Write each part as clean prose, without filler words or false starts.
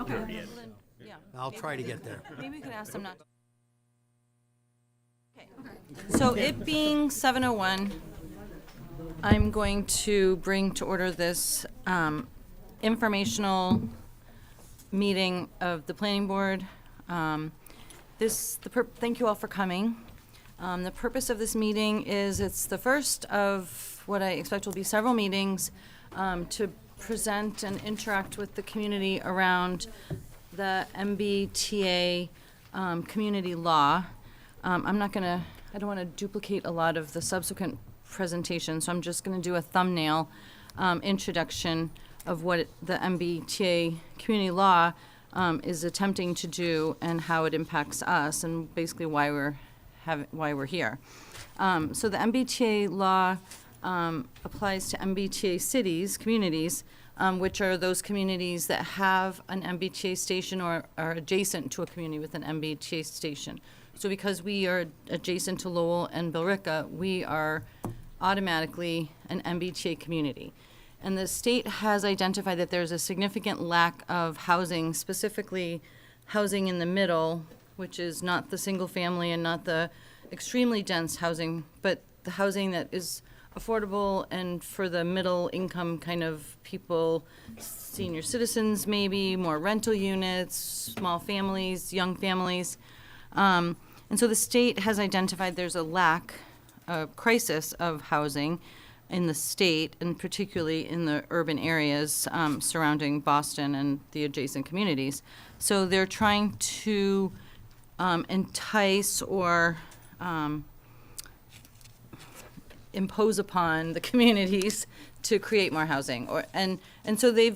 Okay. Yeah. I'll try to get there. Maybe we could ask them not. Okay. So it being 7:01, I'm going to bring to order this informational meeting of the planning board. Thank you all for coming. The purpose of this meeting is it's the first of what I expect will be several meetings to present and interact with the community around the MBTA community law. I don't want to duplicate a lot of the subsequent presentations, so I'm just going to do a thumbnail introduction of what the MBTA community law is attempting to do and how it impacts us, and basically why we're here. So the MBTA law applies to MBTA cities, communities, which are those communities that have an MBTA station or are adjacent to a community with an MBTA station. So because we are adjacent to Lowell and Billerica, we are automatically an MBTA community. And the state has identified that there's a significant lack of housing, specifically housing in the middle, which is not the single family and not the extremely dense housing, but the housing that is affordable and for the middle income kind of people, senior citizens maybe, more rental units, small families, young families. And so the state has identified there's a crisis of housing in the state, and particularly in the urban areas surrounding Boston and the adjacent communities. So they're trying to entice or impose upon the communities to create more housing. And so the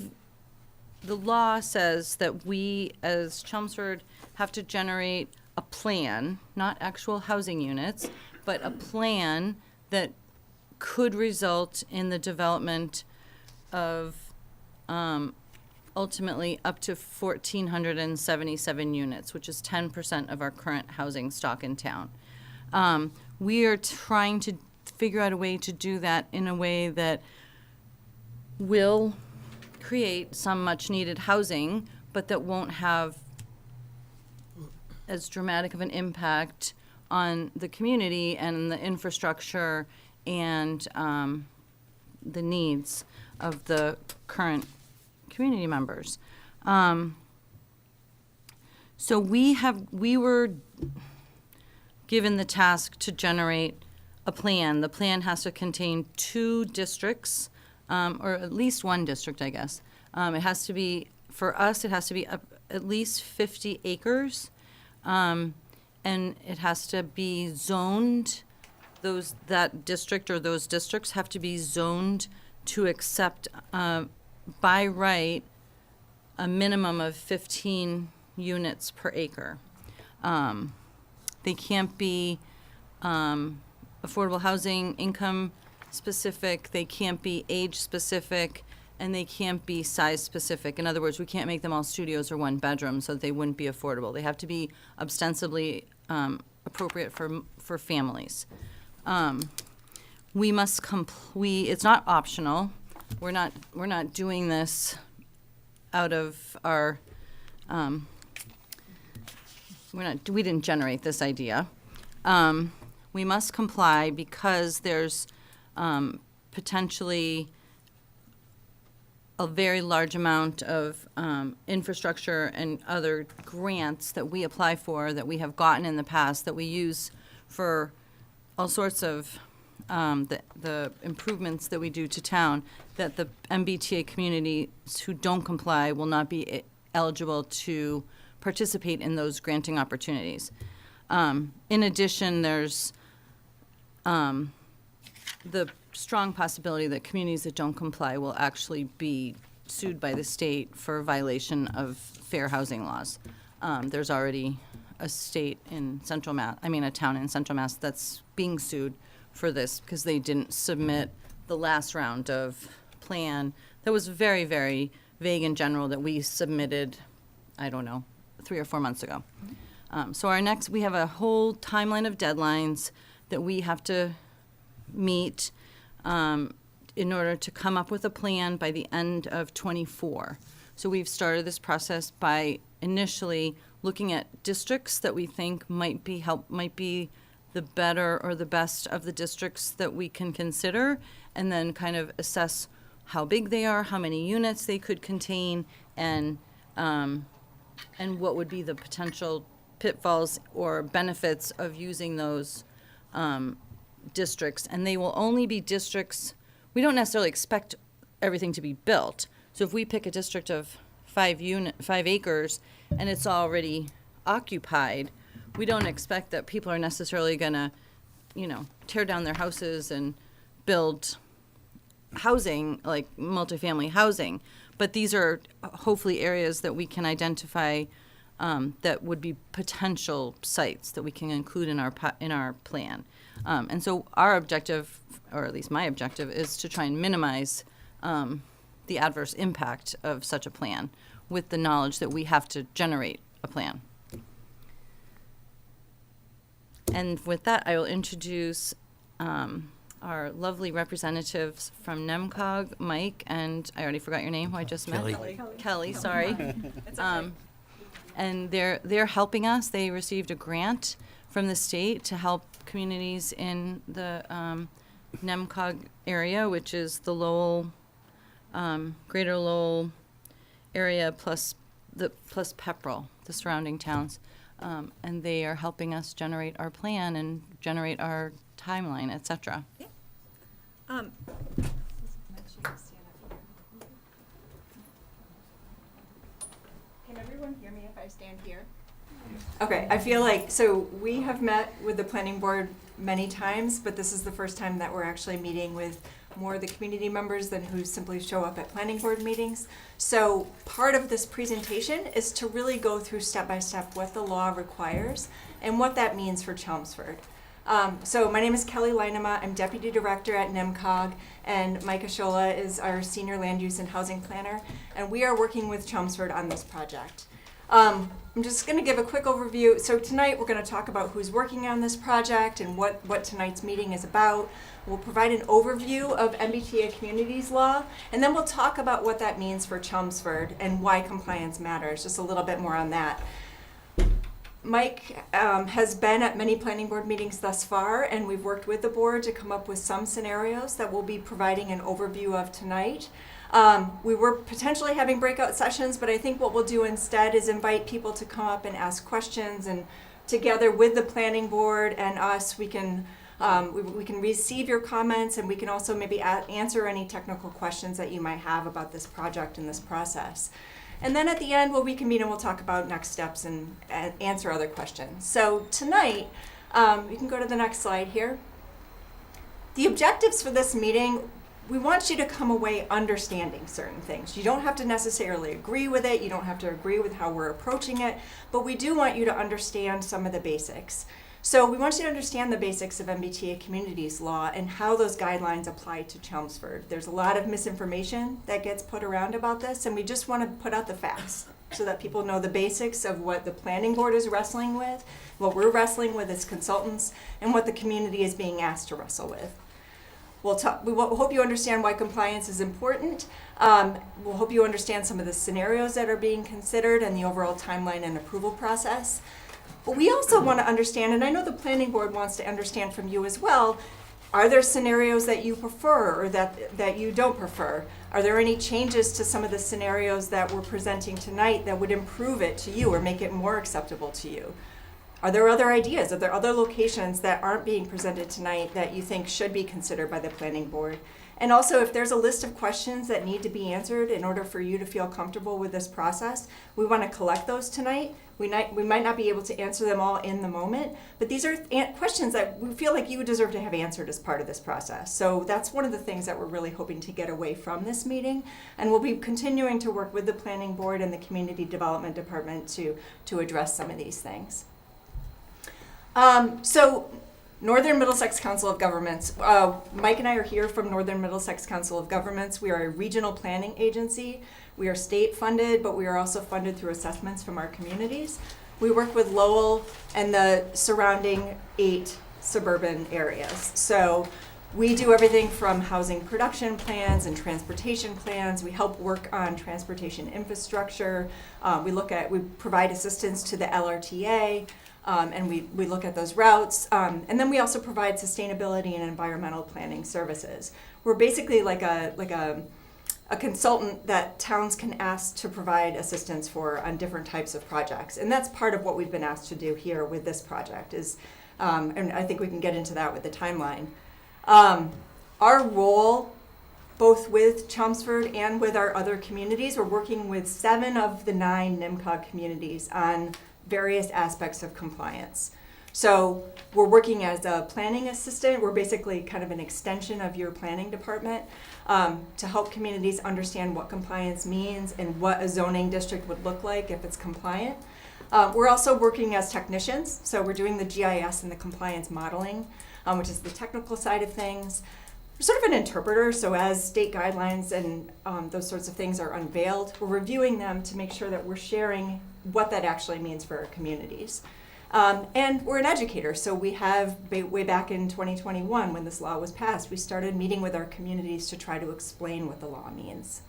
law says that we as Chelmsford have to generate a plan, not actual housing units, but a plan that could result in the development of ultimately up to 1,477 units, which is 10% of our current housing stock in town. We are trying to figure out a way to do that in a way that will create some much-needed housing, but that won't have as dramatic of an impact on the community and the infrastructure and the needs of the current community members. So we were given the task to generate a plan. The plan has to contain 2 districts, or at least 1 district, I guess. It has to be, for us, it has to be at least 50 acres. And it has to be zoned, that district or those districts have to be zoned to accept, by right, a minimum of 15 units per acre. They can't be affordable housing, income specific, they can't be age specific, and they can't be size specific. In other words, we can't make them all studios or 1 bedroom so that they wouldn't be affordable. They have to be ostensibly appropriate for families. We must it's not optional. We're not doing this out of our, we didn't generate this idea. We must comply because there's potentially a very large amount of infrastructure and other grants that we apply for, that we have gotten in the past, that we use for all sorts of the improvements that we do to town, that the MBTA communities who don't comply will not be eligible to participate in those granting opportunities. In addition, there's the strong possibility that communities that don't comply will actually be sued by the state for violation of fair housing laws. There's already a state in Central Mass, a town in Central Mass that's being sued for this because they didn't submit the last round of plan that was very, very vague and general that we submitted, 3 or 4 months ago. So we have a whole timeline of deadlines that we have to meet in order to come up with a plan by the end of '24. So we've started this process by initially looking at districts that we think might be the better or the best of the districts that we can consider, and then kind of assess how big they are, how many units they could contain, and what would be the potential pitfalls or benefits of using those districts. And they will only be districts, we don't necessarily expect everything to be built. So if we pick a district of 5 acres and it's already occupied, we don't expect that people are necessarily gonna, tear down their houses and build housing, like multifamily housing. But these are hopefully areas that we can identify that would be potential sites that we can include in our plan. And so our objective, or at least my objective, is to try and minimize the adverse impact of such a plan with the knowledge that we have to generate a plan. And with that, I will introduce our lovely representatives from NEMCOG, Mike, and I already forgot your name, who I just met. Kelly, sorry. And they're helping us. They received a grant from the state to help communities in the NEMCOG area, which is the Lowell, Greater Lowell area plus Pepperell, the surrounding towns. And they are helping us generate our plan and generate our timeline, et cetera. Yeah. Can everyone hear me if I stand here? Okay, I feel like, so we have met with the planning board many times, but this is the first time that we're actually meeting with more of the community members than who simply show up at planning board meetings. So part of this presentation is to really go through step by step what the law requires and what that means for Chelmsford. So my name is Kelly Leinema. I'm Deputy Director at NEMCOG, and Mike Ashola is our Senior Land Use and Housing Planner, and we are working with Chelmsford on this project. I'm just going to give a quick overview. So tonight we're going to talk about who's working on this project and what tonight's meeting is about. We'll provide an overview of MBTA Communities Law, and then we'll talk about what that means for Chelmsford and why compliance matters, just a little bit more on that. Mike has been at many planning board meetings thus far, and we've worked with the board to come up with some scenarios that we'll be providing an overview of tonight. We were potentially having breakout sessions, but I think what we'll do instead is invite people to come up and ask questions, and together with the planning board and us, we can receive your comments, and we can also maybe answer any technical questions that you might have about this project and this process. And then at the end, we'll reconvene and we'll talk about next steps and answer other questions. So tonight, you can go to the next slide here. The objectives for this meeting, we want you to come away understanding certain things. You don't have to necessarily agree with it. You don't have to agree with how we're approaching it, but we do want you to understand some of the basics. So we want you to understand the basics of MBTA Communities Law and how those guidelines apply to Chelmsford. There's a lot of misinformation that gets put around about this, and we just want to put out the facts so that people know the basics of what the planning board is wrestling with, what we're wrestling with as consultants, and what the community is being asked to wrestle with. We hope you understand why compliance is important. We'll hope you understand some of the scenarios that are being considered and the overall timeline and approval process. But we also want to understand, and I know the planning board wants to understand from you as well, are there scenarios that you prefer or that you don't prefer? Are there any changes to some of the scenarios that we're presenting tonight that would improve it to you or make it more acceptable to you? Are there other ideas? Are there other locations that aren't being presented tonight that you think should be considered by the planning board? And also, if there's a list of questions that need to be answered in order for you to feel comfortable with this process, we want to collect those tonight. We might not be able to answer them all in the moment, but these are questions that we feel like you deserve to have answered as part of this process. So that's one of the things that we're really hoping to get away from this meeting, and we'll be continuing to work with the planning board and the community development department to address some of these things. So Northern Middlesex Council of Governments. Mike and I are here from Northern Middlesex Council of Governments. We are a regional planning agency. We are state funded, but we are also funded through assessments from our communities. We work with Lowell and the surrounding 8 suburban areas. So We do everything from housing production plans and transportation plans. We help work on transportation infrastructure. We provide assistance to the LRTA, and we look at those routes. And then we also provide sustainability and environmental planning services. We're basically like a consultant that towns can ask to provide assistance for on different types of projects. And that's part of what we've been asked to do here with this project is, and I think we can get into that with the timeline. Our role, both with Chelmsford and with our other communities, we're working with 7 of the 9 NIMCOG communities on various aspects of compliance. So we're working as a planning assistant. We're basically kind of an extension of your planning department to help communities understand what compliance means and what a zoning district would look like if it's compliant. We're also working as technicians. So we're doing the GIS and the compliance modeling, which is the technical side of things. We're sort of an interpreter, so as state guidelines and those sorts of things are unveiled, we're reviewing them to make sure that we're sharing what that actually means for our communities. And we're an educator, so we have, way back in 2021 when this law was passed, we started meeting with our communities to try to explain what the law means.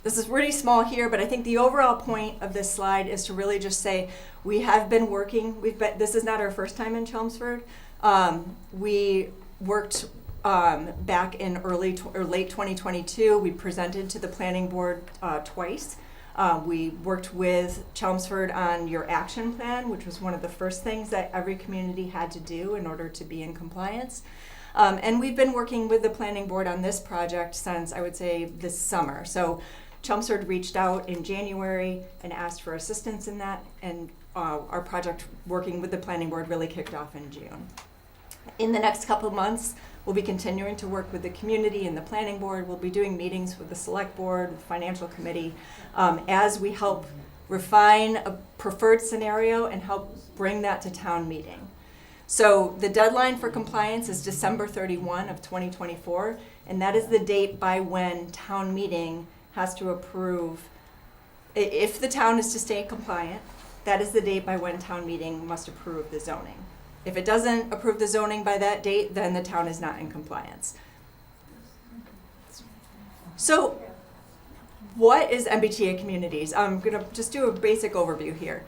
This is really small here, but I think the overall point of this slide is to really just say we have been working. This is not our first time in Chelmsford. We worked back in late 2022. We presented to the planning board twice. We worked with Chelmsford on your action plan, which was one of the first things that every community had to do in order to be in compliance. And we've been working with the planning board on this project since, I would say, this summer. So Chelmsford reached out in January and asked for assistance in that, and our project working with the planning board really kicked off in June. In the next couple of months, we'll be continuing to work with the community and the planning board. We'll be doing meetings with the select board, the financial committee, as we help refine a preferred scenario and help bring that to town meeting. So the deadline for compliance is December 31 of 2024, and that is the date by when town meeting has to approve. If the town is to stay compliant, that is the date by when town meeting must approve the zoning. If it doesn't approve the zoning by that date, then the town is not in compliance. So what is MBTA communities? I'm gonna just do a basic overview here.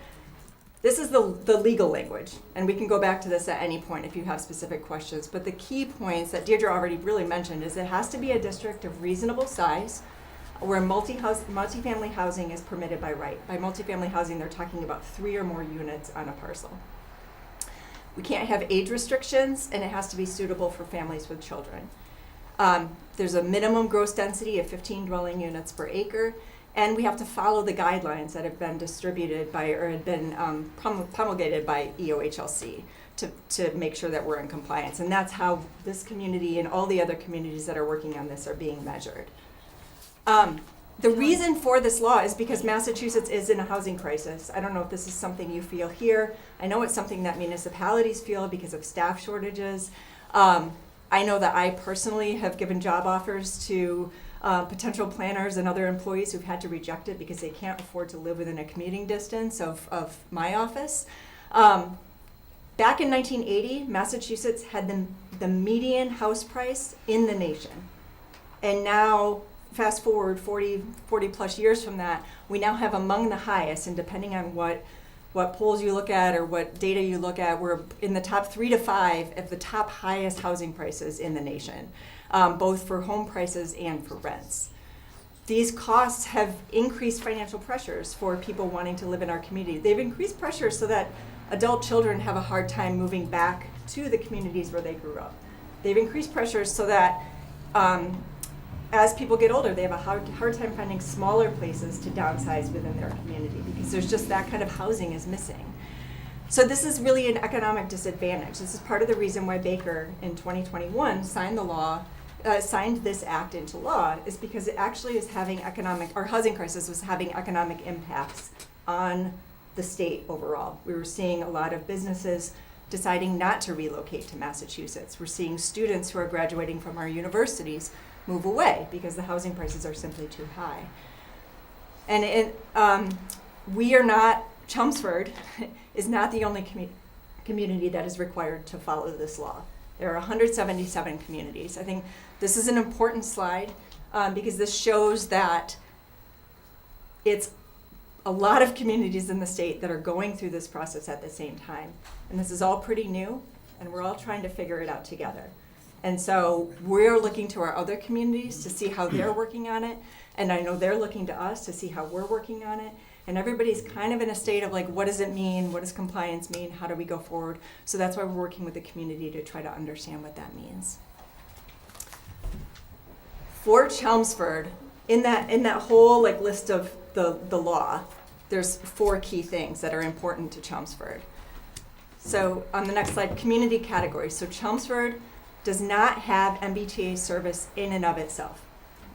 This is the legal language, and we can go back to this at any point if you have specific questions, but the key points that Deirdre already really mentioned is it has to be a district of reasonable size where multifamily housing is permitted by right. By multifamily housing, they're talking about 3 or more units on a parcel. We can't have age restrictions, and it has to be suitable for families with children. There's a minimum gross density of 15 dwelling units per acre, and we have to follow the guidelines that have been distributed by or had been promulgated by EOHLC to make sure that we're in compliance. And that's how this community and all the other communities that are working on this are being measured. The reason for this law is because Massachusetts is in a housing crisis. I don't know if this is something you feel here. I know it's something that municipalities feel because of staff shortages. I know that I personally have given job offers to potential planners and other employees who've had to reject it because they can't afford to live within a commuting distance of my office. Back in 1980, Massachusetts had the median house price in the nation. And now, fast forward 40 plus years from that, we now have among the highest, and depending on what polls you look at or what data you look at, we're in the top 3 to 5 of the top highest housing prices in the nation, both for home prices and for rents. These costs have increased financial pressures for people wanting to live in our community. They've increased pressures so that adult children have a hard time moving back to the communities where they grew up. They've increased pressures so that as people get older, they have a hard time finding smaller places to downsize within their community because there's just that kind of housing is missing. So this is really an economic disadvantage. This is part of the reason why Baker in 2021 signed this act into law, is because it actually is having housing crisis was having economic impacts on the state overall. We were seeing a lot of businesses deciding not to relocate to Massachusetts. We're seeing students who are graduating from our universities move away because the housing prices are simply too high. And we are not, Chelmsford is not the only community that is required to follow this law. There are 177 communities. I think this is an important slide because this shows that it's a lot of communities in the state that are going through this process at the same time. And this is all pretty new, and we're all trying to figure it out together. And so we're looking to our other communities to see how they're working on it, and I know they're looking to us to see how we're working on it. And everybody's kind of in a state of like, what does it mean? What does compliance mean? How do we go forward? So that's why we're working with the community to try to understand what that means. For Chelmsford, in that whole like list of the law, there's 4 key things that are important to Chelmsford. So on the next slide, community categories. So Chelmsford does not have MBTA service in and of itself.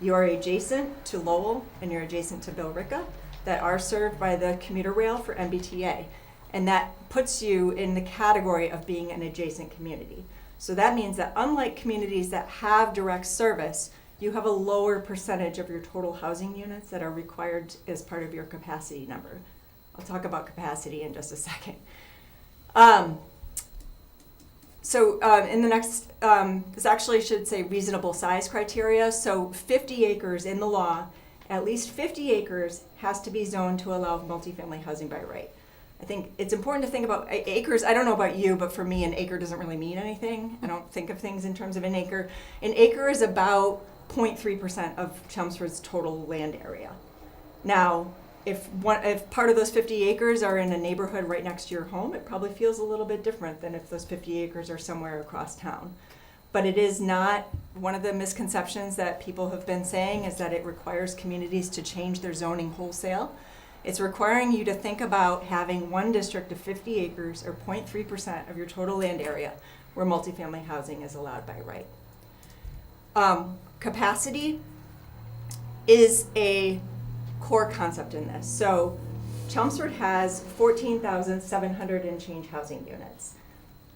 You are adjacent to Lowell and you're adjacent to Billerica that are served by the commuter rail for MBTA. And that puts you in the category of being an adjacent community. So that means that unlike communities that have direct service, you have a lower percentage of your total housing units that are required as part of your capacity number. I'll talk about capacity in just a second. In the next, this actually should say reasonable size criteria. So 50 acres in the law, at least 50 acres has to be zoned to allow multifamily housing by right. I think it's important to think about acres. I don't know about you, but for me, an acre doesn't really mean anything. I don't think of things in terms of an acre. An acre is about 0.3% of Chelmsford's total land area. Now, if part of those 50 acres are in a neighborhood right next to your home, it probably feels a little bit different than if those 50 acres are somewhere across town. But it is not, one of the misconceptions that people have been saying is that it requires communities to change their zoning wholesale. It's requiring you to think about having one district of 50 acres or 0.3% of your total land area where multifamily housing is allowed by right. Capacity is a core concept in this. So Chelmsford has 14,700 and change housing units.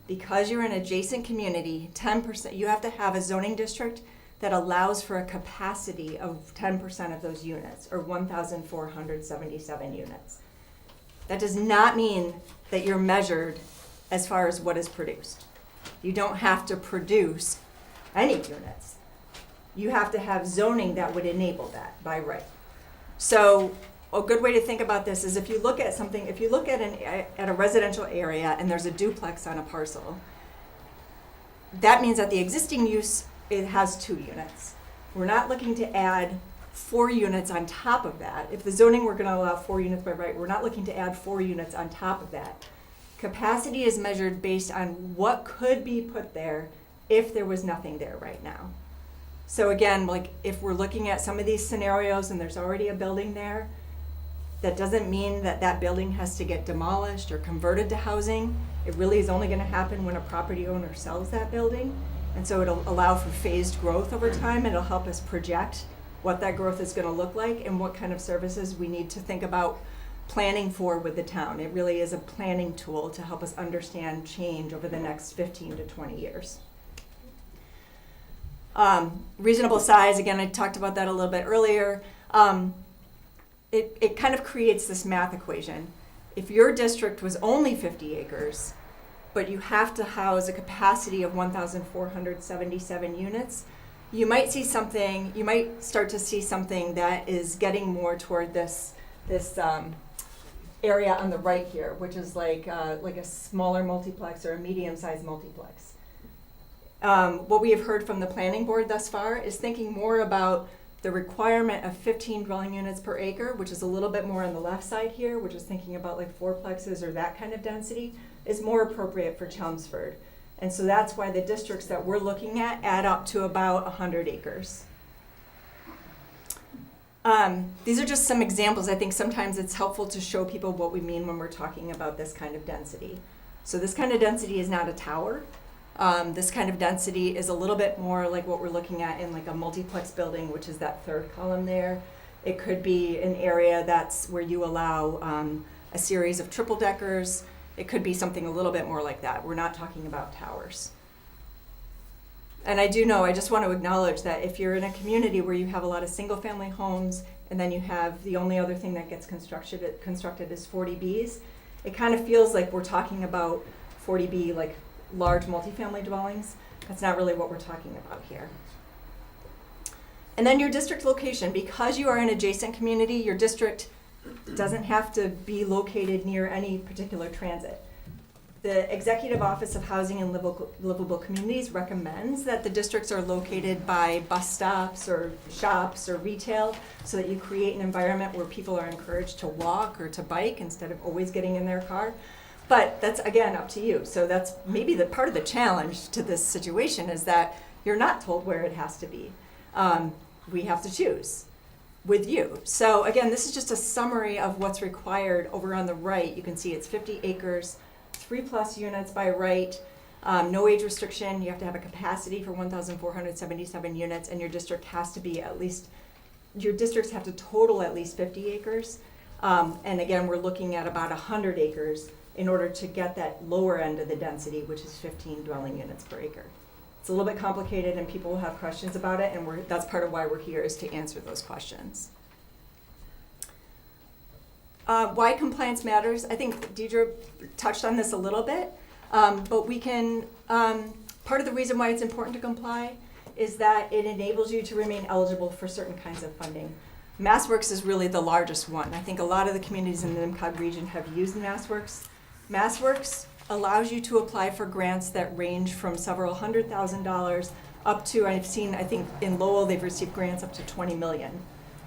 Because you're an adjacent community, 10%, you have to have a zoning district that allows for a capacity of 10% of those units, or 1,477 units. That does not mean that you're measured as far as what is produced. You don't have to produce any units. You have to have zoning that would enable that by right. So a good way to think about this is if you look at something, if you look at a residential area and there's a duplex on a parcel, that means that the existing use, it has 2 units. We're not looking to add 4 units on top of that. If the zoning were gonna allow 4 units by right, we're not looking to add 4 units on top of that. Capacity is measured based on what could be put there if there was nothing there right now. So again, like if we're looking at some of these scenarios and there's already a building there, that doesn't mean that that building has to get demolished or converted to housing. It really is only gonna happen when a property owner sells that building. And so it'll allow for phased growth over time. It'll help us project what that growth is gonna look like and what kind of services we need to think about planning for with the town. It really is a planning tool to help us understand change over the next 15 to 20 years. Reasonable size, again, I talked about that a little bit earlier. It kind of creates this math equation. If your district was only 50 acres, but you have to house a capacity of 1,477 units, you might start to see something that is getting more toward this area on the right here, which is like a smaller multiplex or a medium-sized multiplex. What we have heard from the planning board thus far is thinking more about the requirement of 15 dwelling units per acre, which is a little bit more on the left side here, which is thinking about like fourplexes or that kind of density, is more appropriate for Chelmsford. And so that's why the districts that we're looking at add up to about 100 acres. These are just some examples. I think sometimes it's helpful to show people what we mean when we're talking about this kind of density. So this kind of density is not a tower. This kind of density is a little bit more like what we're looking at in like a multiplex building, which is that third column there. It could be an area that's where you allow a series of triple deckers. It could be something a little bit more like that. We're not talking about towers. And I just want to acknowledge that if you're in a community where you have a lot of single family homes and then you have the only other thing that gets constructed is 40Bs, it kind of feels like we're talking about 40B, like large multifamily dwellings. That's not really what we're talking about here. And then your district location. Because you are an adjacent community, your district doesn't have to be located near any particular transit. The Executive Office of Housing and Livable Communities recommends that the districts are located by bus stops or shops or retail so that you create an environment where people are encouraged to walk or to bike instead of always getting in their car. But that's, again, up to you. So that's maybe the part of the challenge to this situation is that you're not told where it has to be. We have to choose with you. So again, this is just a summary of what's required. Over on the right, you can see it's 50 acres, 3+ units by right, no age restriction. You have to have a capacity for 1,477 units, and your district has to be your districts have to total at least 50 acres. And again, we're looking at about 100 acres in order to get that lower end of the density, which is 15 dwelling units per acre. It's a little bit complicated, and people will have questions about it, and that's part of why we're here, is to answer those questions. Why compliance matters, I think Deidre touched on this a little bit, but we can, part of the reason why it's important to comply is that it enables you to remain eligible for certain kinds of funding. MassWorks is really the largest one. I think a lot of the communities in the NIMCOG region have used MassWorks. MassWorks allows you to apply for grants that range from several $100,000 up to, I think in Lowell they've received grants up to 20 million.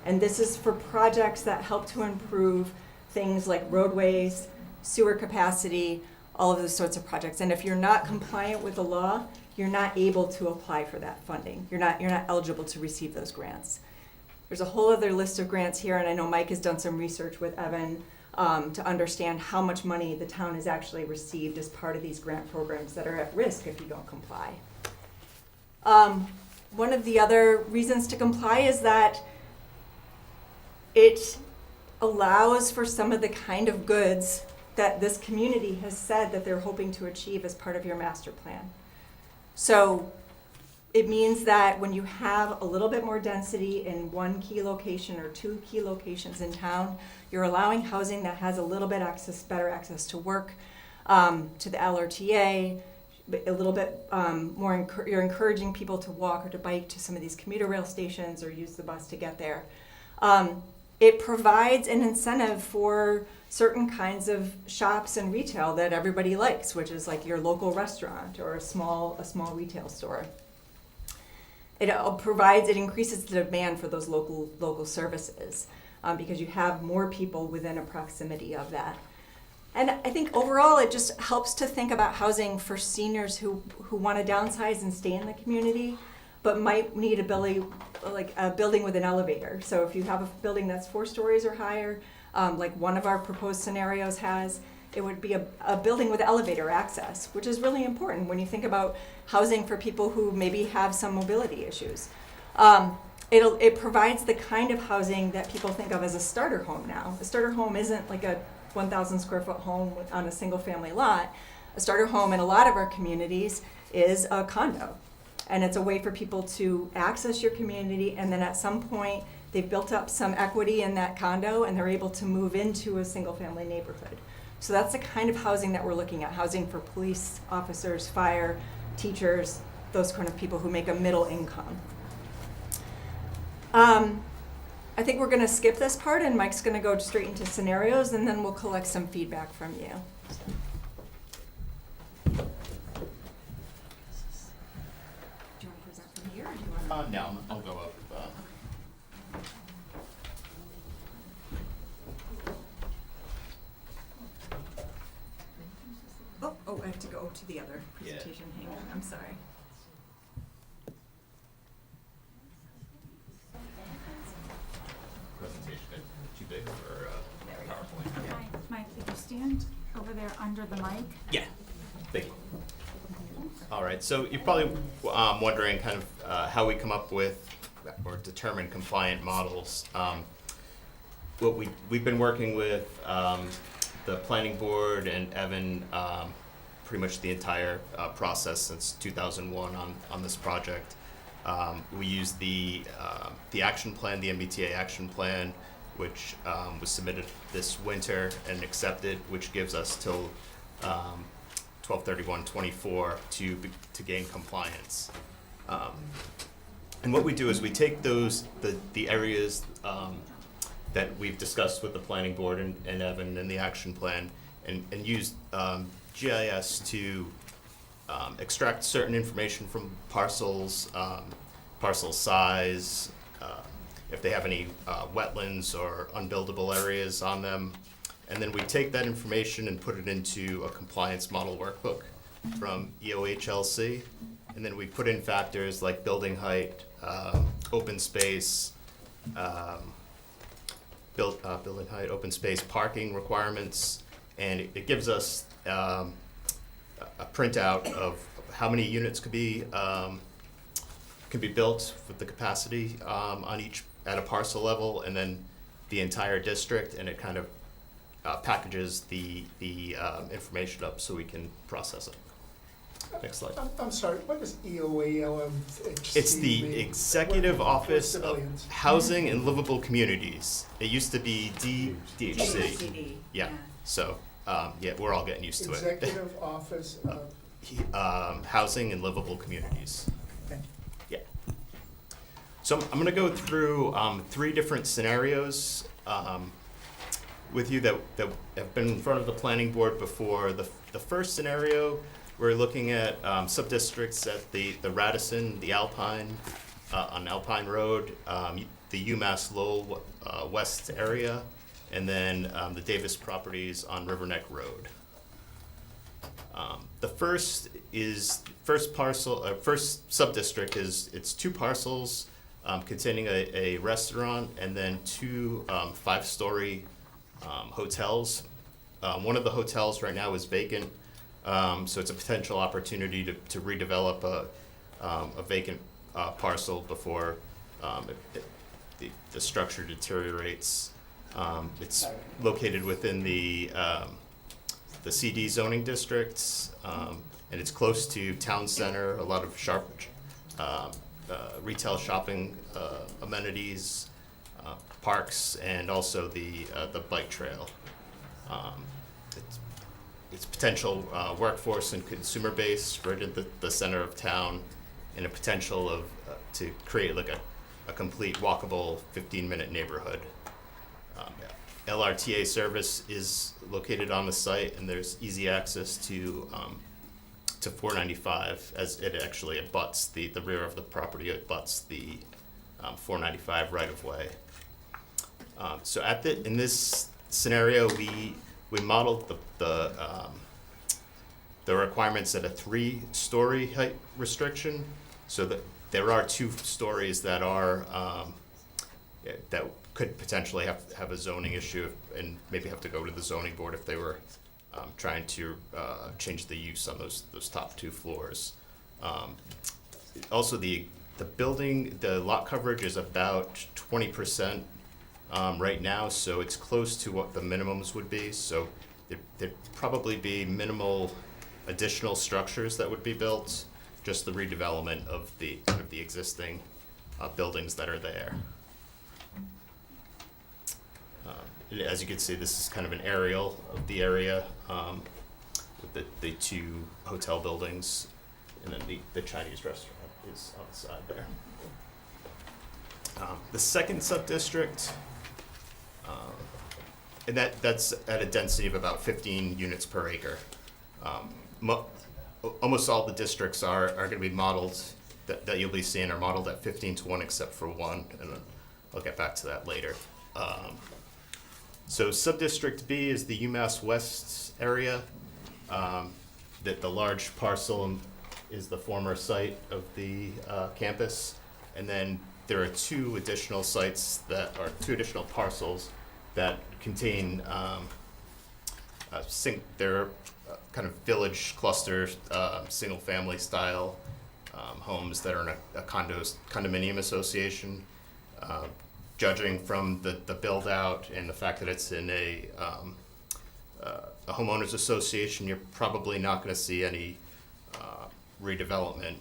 And this is for projects that help to improve things like roadways, sewer capacity, all of those sorts of projects. And if you're not compliant with the law, you're not able to apply for that funding. You're not eligible to receive those grants. There's a whole other list of grants here, and I know Mike has done some research with Evan to understand how much money the town has actually received as part of these grant programs that are at risk if you don't comply. One of the other reasons to comply is that it allows for some of the kind of goods that this community has said that they're hoping to achieve as part of your master plan. So it means that when you have a little bit more density in one key location or two key locations in town, you're allowing housing that has a little bit better access to work, to the LRTA, a little bit more, you're encouraging people to walk or to bike to some of these commuter rail stations or use the bus to get there. It provides an incentive for certain kinds of shops and retail that everybody likes, which is like your local restaurant or a small retail store. It increases the demand for those local services because you have more people within a proximity of that. And I think overall it just helps to think about housing for seniors who want to downsize and stay in the community, but might need a building with an elevator. So if you have a building that's 4 stories or higher, like one of our proposed scenarios has, it would be a building with elevator access, which is really important when you think about housing for people who maybe have some mobility issues. It provides the kind of housing that people think of as a starter home now. A starter home isn't like a 1,000 square foot home on a single family lot. A starter home in a lot of our communities is a condo. And it's a way for people to access your community, and then at some point they've built up some equity in that condo and they're able to move into a single family neighborhood. So that's the kind of housing that we're looking at, housing for police officers, fire, teachers, those kind of people who make a middle income. I think we're gonna skip this part and Mike's gonna go straight into scenarios and then we'll collect some feedback from you. No, I'll go up. Oh, I have to go to the other presentation. Yeah. Hang on, I'm sorry. Presentation too big for PowerPoint. Hi, Mike, could you stand over there under the mic? Yeah, big. All right, so you're probably wondering kind of how we come up with or determine compliant models. We've been working with the planning board and Evan pretty much the entire process since 2001 on this project. We used the action plan, the MBTA action plan, which was submitted this winter and accepted, which gives us till 12/31/24 to gain compliance. And what we do is we take the areas that we've discussed with the planning board and Evan and the action plan, and use GIS to extract certain information from parcels, parcel size, if they have any wetlands or unbuildable areas on them. And then we take that information and put it into a compliance model workbook from EOHLC. And then we put in factors like building height, open space, building height, open space, parking requirements, and it gives us a printout of how many units could be built with the capacity on each at a parcel level, and then the entire district, and it kind of packages the information up so we can process it. Next slide. I'm sorry, what is EOALMHC? It's the Executive Office of Civilians. Housing and Livable Communities. It used to be DHC. CD. Yeah, so, yeah, we're all getting used to it. Executive Office of, Housing and Livable Communities. okay. Yeah. So I'm gonna go through 3 different scenarios with you that have been in front of the planning board before. The first scenario, we're looking at sub-districts at the Radisson, the Alpine, on Alpine Road, the UMass Lowell West area, and then the Davis properties on River Neck Road. The first sub-district it's 2 parcels containing a restaurant and then 2 5-story hotels. One of the hotels right now is vacant, so it's a potential opportunity to redevelop a vacant parcel before the structure deteriorates. It's located within the CD zoning districts, and it's close to town center, a lot of retail shopping amenities, parks, and also the bike trail. It's potential workforce and consumer base right at the center of town, and a potential of to create like a complete walkable 15-minute neighborhood. LRTA service is located on the site, and there's easy access to 495, as it actually abuts the rear of the property abuts the 495 right of way. So in this scenario, we modeled the requirements at a 3-story height restriction, so that there are 2 stories that are that could potentially have a zoning issue and maybe have to go to the zoning board if they were trying to change the use on those top 2 floors. Also, the lot coverage is about 20% right now, so it's close to what the minimums would be. So there'd probably be minimal additional structures that would be built, just the redevelopment of the existing buildings that are there. As you can see, this is kind of an aerial of the area with the 2 hotel buildings, and then the Chinese restaurant is on the side there. The second sub-district, and that's at a density of about 15 units per acre. Almost all the districts are going to be modeled, that you'll be seeing are modeled at 15:1 except for one, and I'll get back to that later. So sub-district B is the UMass West area. That the large parcel is the former site of the campus, and then there are 2 additional sites that are 2 additional parcels that contain they're kind of village cluster, single-family style homes that are in a condominium association. Judging from the build-out and the fact that it's in a homeowners association, you're probably not going to see any redevelopment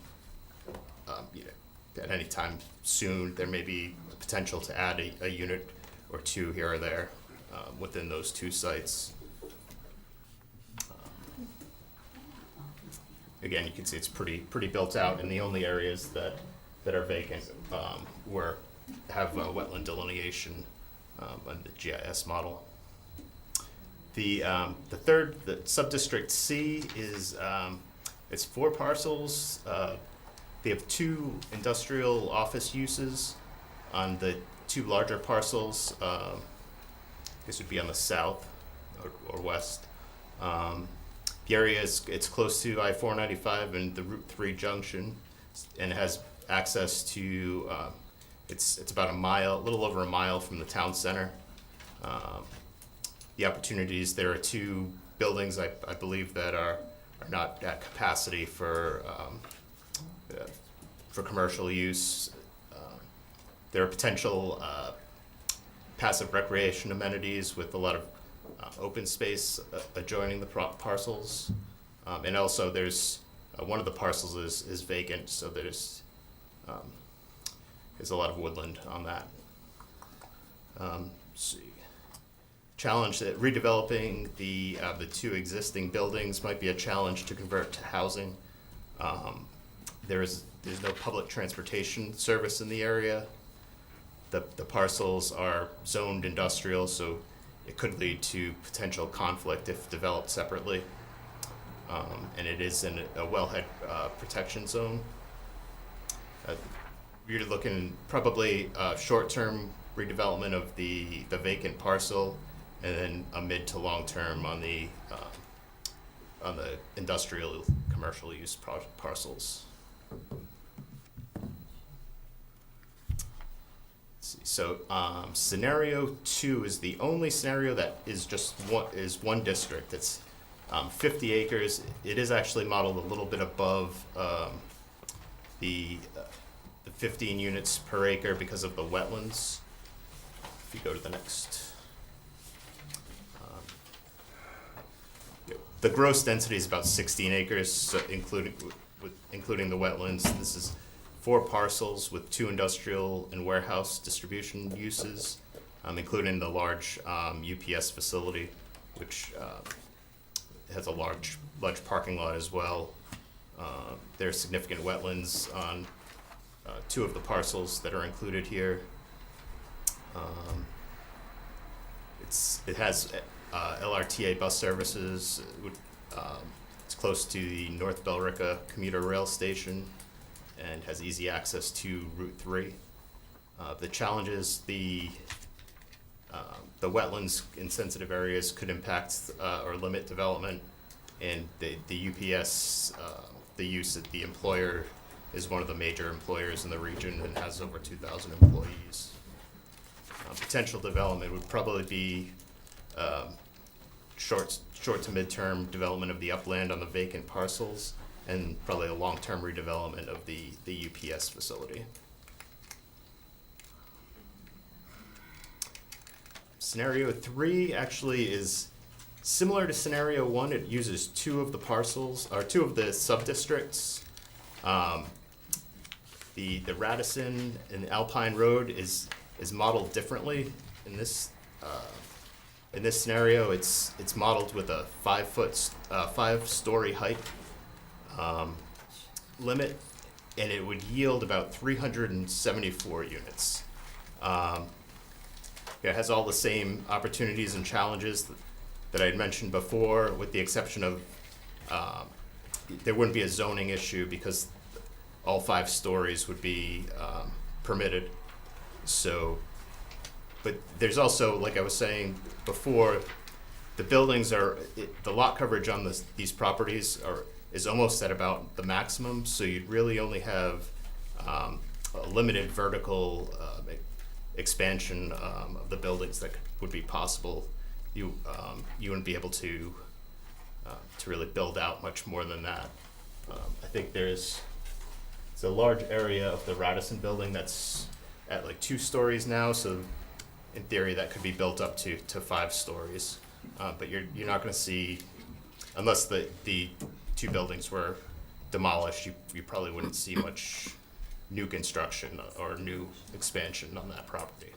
at any time soon. There may be potential to add a unit or 2 here or there within those 2 sites. again, you can see it's pretty built out, and the only areas that are vacant have wetland delineation on the GIS model. The sub-district C is it's 4 parcels. They have 2 industrial office uses on the 2 larger parcels. This would be on the south or west. The area it's close to I-495 and the Route 3 junction, and has access to. It's about a little over a mile from the town center. The opportunities, there are 2 buildings I believe that are not at capacity for commercial use. There are potential passive recreation amenities with a lot of open space adjoining the parcels. And also there's one of the parcels is vacant, so there's a lot of woodland on that. Let's see. Challenge that redeveloping the 2 existing buildings might be a challenge to convert to housing. There's no public transportation service in the area. The parcels are zoned industrial, so it could lead to potential conflict if developed separately. And it is in a wellhead protection zone. You're looking probably short-term redevelopment of the vacant parcel, and then a mid to long-term on the industrial commercial use parcels. Let's see. So scenario 2 is the only scenario that is just one district. It's 50 acres. It is actually modeled a little bit above the 15 units per acre because of the wetlands. If you go to the next. The gross density is about 16 acres, so including the wetlands. This is 4 parcels with 2 industrial and warehouse distribution uses, including the large UPS facility, which has a large parking lot as well. There are significant wetlands on 2 of the parcels that are included here. It has LRTA bus services. It's close to the North Bellerica commuter rail station and has easy access to Route 3. The challenge is the wetlands in sensitive areas could impact or limit development, and the UPS, the use of the employer is one of the major employers in the region and has over 2,000 employees. Potential development would probably be short to mid-term development of the upland on the vacant parcels, and probably a long-term redevelopment of the UPS facility. Scenario 3 actually is similar to scenario 1. It uses 2 of the parcels, or 2 of the sub-districts. The Radisson and Alpine Road is modeled differently in this. In this scenario, it's modeled with a 5-story height limit, and it would yield about 374 units. It has all the same opportunities and challenges that I had mentioned before, with the exception of there wouldn't be a zoning issue because all 5 stories would be permitted. So. But there's also, like I was saying before, the buildings the lot coverage on these properties is almost at about the maximum, so you'd really only have a limited vertical expansion of the buildings that would be possible. You wouldn't be able to really build out much more than that. I think it's a large area of the Radisson building that's at like 2 stories now, so in theory, that could be built up to 5 stories, but you're not going to see, unless the 2 buildings were demolished, you probably wouldn't see much new construction or new expansion on that property.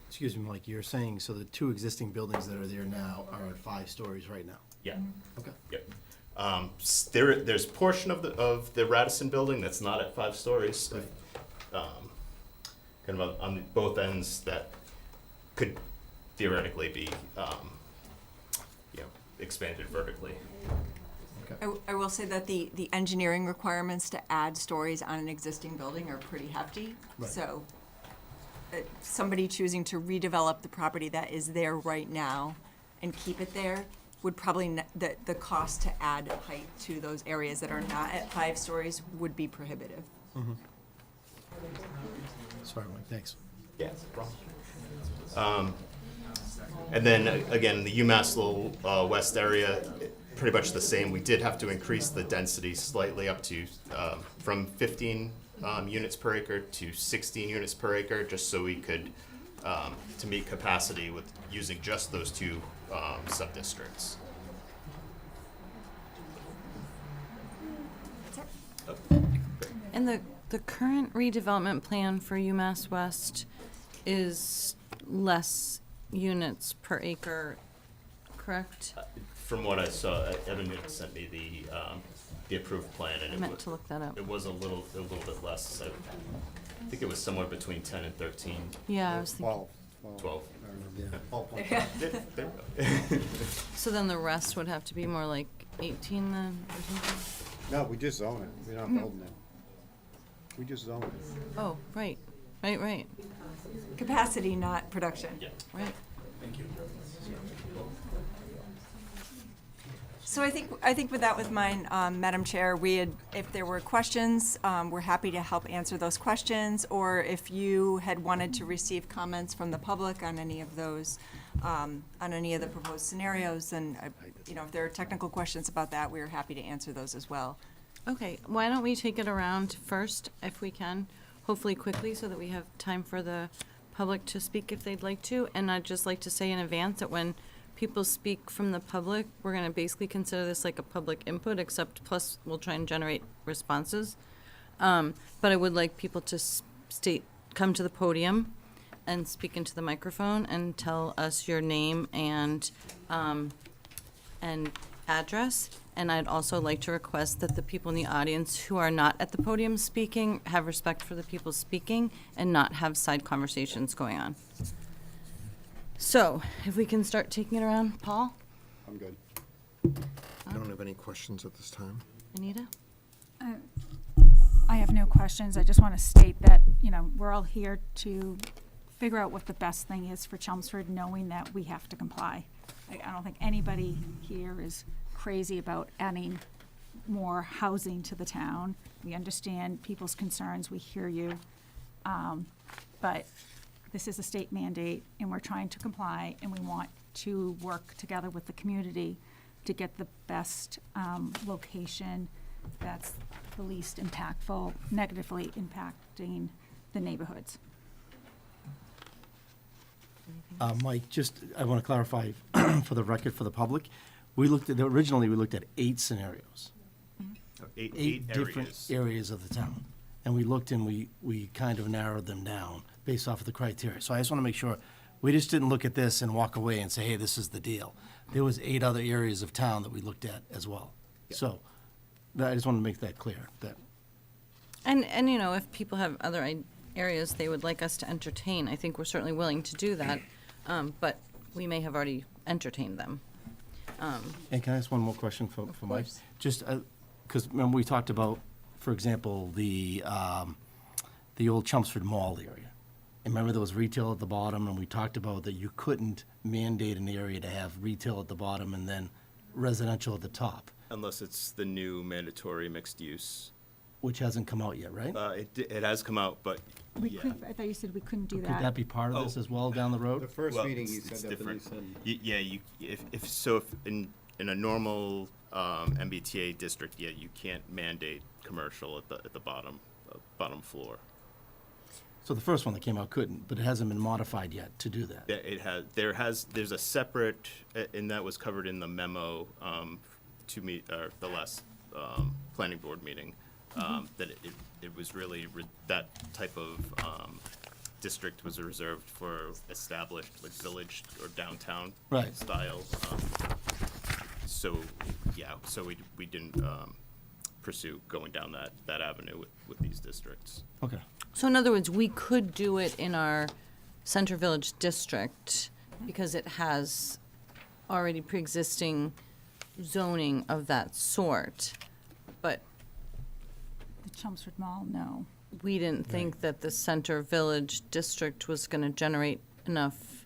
Excuse me, Mike, you're saying, so the 2 existing buildings that are there now are at 5 stories right now? Yeah. Okay. Yep. There's portion of the Radisson building that's not at 5 stories. Kind of on both ends that could theoretically be, expanded vertically. I will say that the engineering requirements to add stories on an existing building are pretty hefty. Right. So somebody choosing to redevelop the property that is there right now and keep it there would probably, the cost to add height to those areas that are not at 5 stories would be prohibitive. Sorry, Mike, thanks. Yeah, and then again, the UMass Lowell West area, pretty much the same. We did have to increase the density slightly up to from 15 units per acre to 16 units per acre, just so we could to meet capacity with using just those 2 sub-districts. And the current redevelopment plan for UMass West is less units per acre, correct? From what I saw, Evan had sent me the approved plan, and I meant to look that up. it was a little bit less. I think it was somewhere between 10 and 13, Yeah, I was thinking, 12. Yeah. There we go. so then the rest would have to be more like 18 then, or something? No, we just own it. We're not building it. We just own it. Oh, right. Capacity, not production. Yeah. Right. So I think with that with mine, Madam Chair, if there were questions, we're happy to help answer those questions, or if you had wanted to receive comments from the public on any of those, on any of the proposed scenarios, then, if there are technical questions about that, we are happy to answer those as well. Okay, why don't we take it around first, if we can, hopefully quickly, so that we have time for the public to speak if they'd like to. And I'd just like to say in advance that when people speak from the public, we're gonna basically consider this like a public input, except plus we'll try and generate responses. But I would like people to come to the podium and speak into the microphone and tell us your name and address. And I'd also like to request that the people in the audience who are not at the podium speaking have respect for the people speaking and not have side conversations going on. So, if we can start taking it around, Paul, I'm good. I don't have any questions at this time. Anita? I have no questions. I just want to state that, we're all here to figure out what the best thing is for Chelmsford, knowing that we have to comply. I don't think anybody here is crazy about adding more housing to the town. We understand people's concerns. We hear you. But this is a state mandate, and we're trying to comply, and we want to work together with the community to get the best location that's the least impactful, negatively impacting the neighborhoods. Mike, I want to clarify for the record, for the public, originally we looked at 8 scenarios. Eight different areas. areas of the town. And we looked and we kind of narrowed them down based off of the criteria. So I just want to make sure, we just didn't look at this and walk away and say, hey, this is the deal. There was 8 other areas of town that we looked at as well. So, I just want to make that clear, that, And if people have other areas they would like us to entertain, I think we're certainly willing to do that, but we may have already entertained them. and can I ask one more question for Mike? Just, because remember we talked about, for example, the old Chelmsford Mall area. And remember there was retail at the bottom, and we talked about that you couldn't mandate an area to have retail at the bottom and then residential at the top, Unless it's the new mandatory mixed use. which hasn't come out yet, right? It has come out, but yeah. I thought you said we couldn't do Could that be part of this as well down the The road? first Well, meeting, he it's said that, but he different. said, Yeah, if in a normal MBTA district, yeah, you can't mandate commercial at the bottom floor. So the first one that came out couldn't, but it hasn't been modified yet to do that. Yeah, there's a separate, and that was covered in the memo to meet the last planning board meeting. That it was really that type of district was reserved for established, like village or downtown Right. style. So, yeah, so we didn't pursue going down that avenue with these districts. Okay. So in other words, we could do it in our Center Village district because it has already pre-existing zoning of that sort. But The Chelmsford Mall, no. we didn't think that the Center Village district was gonna generate enough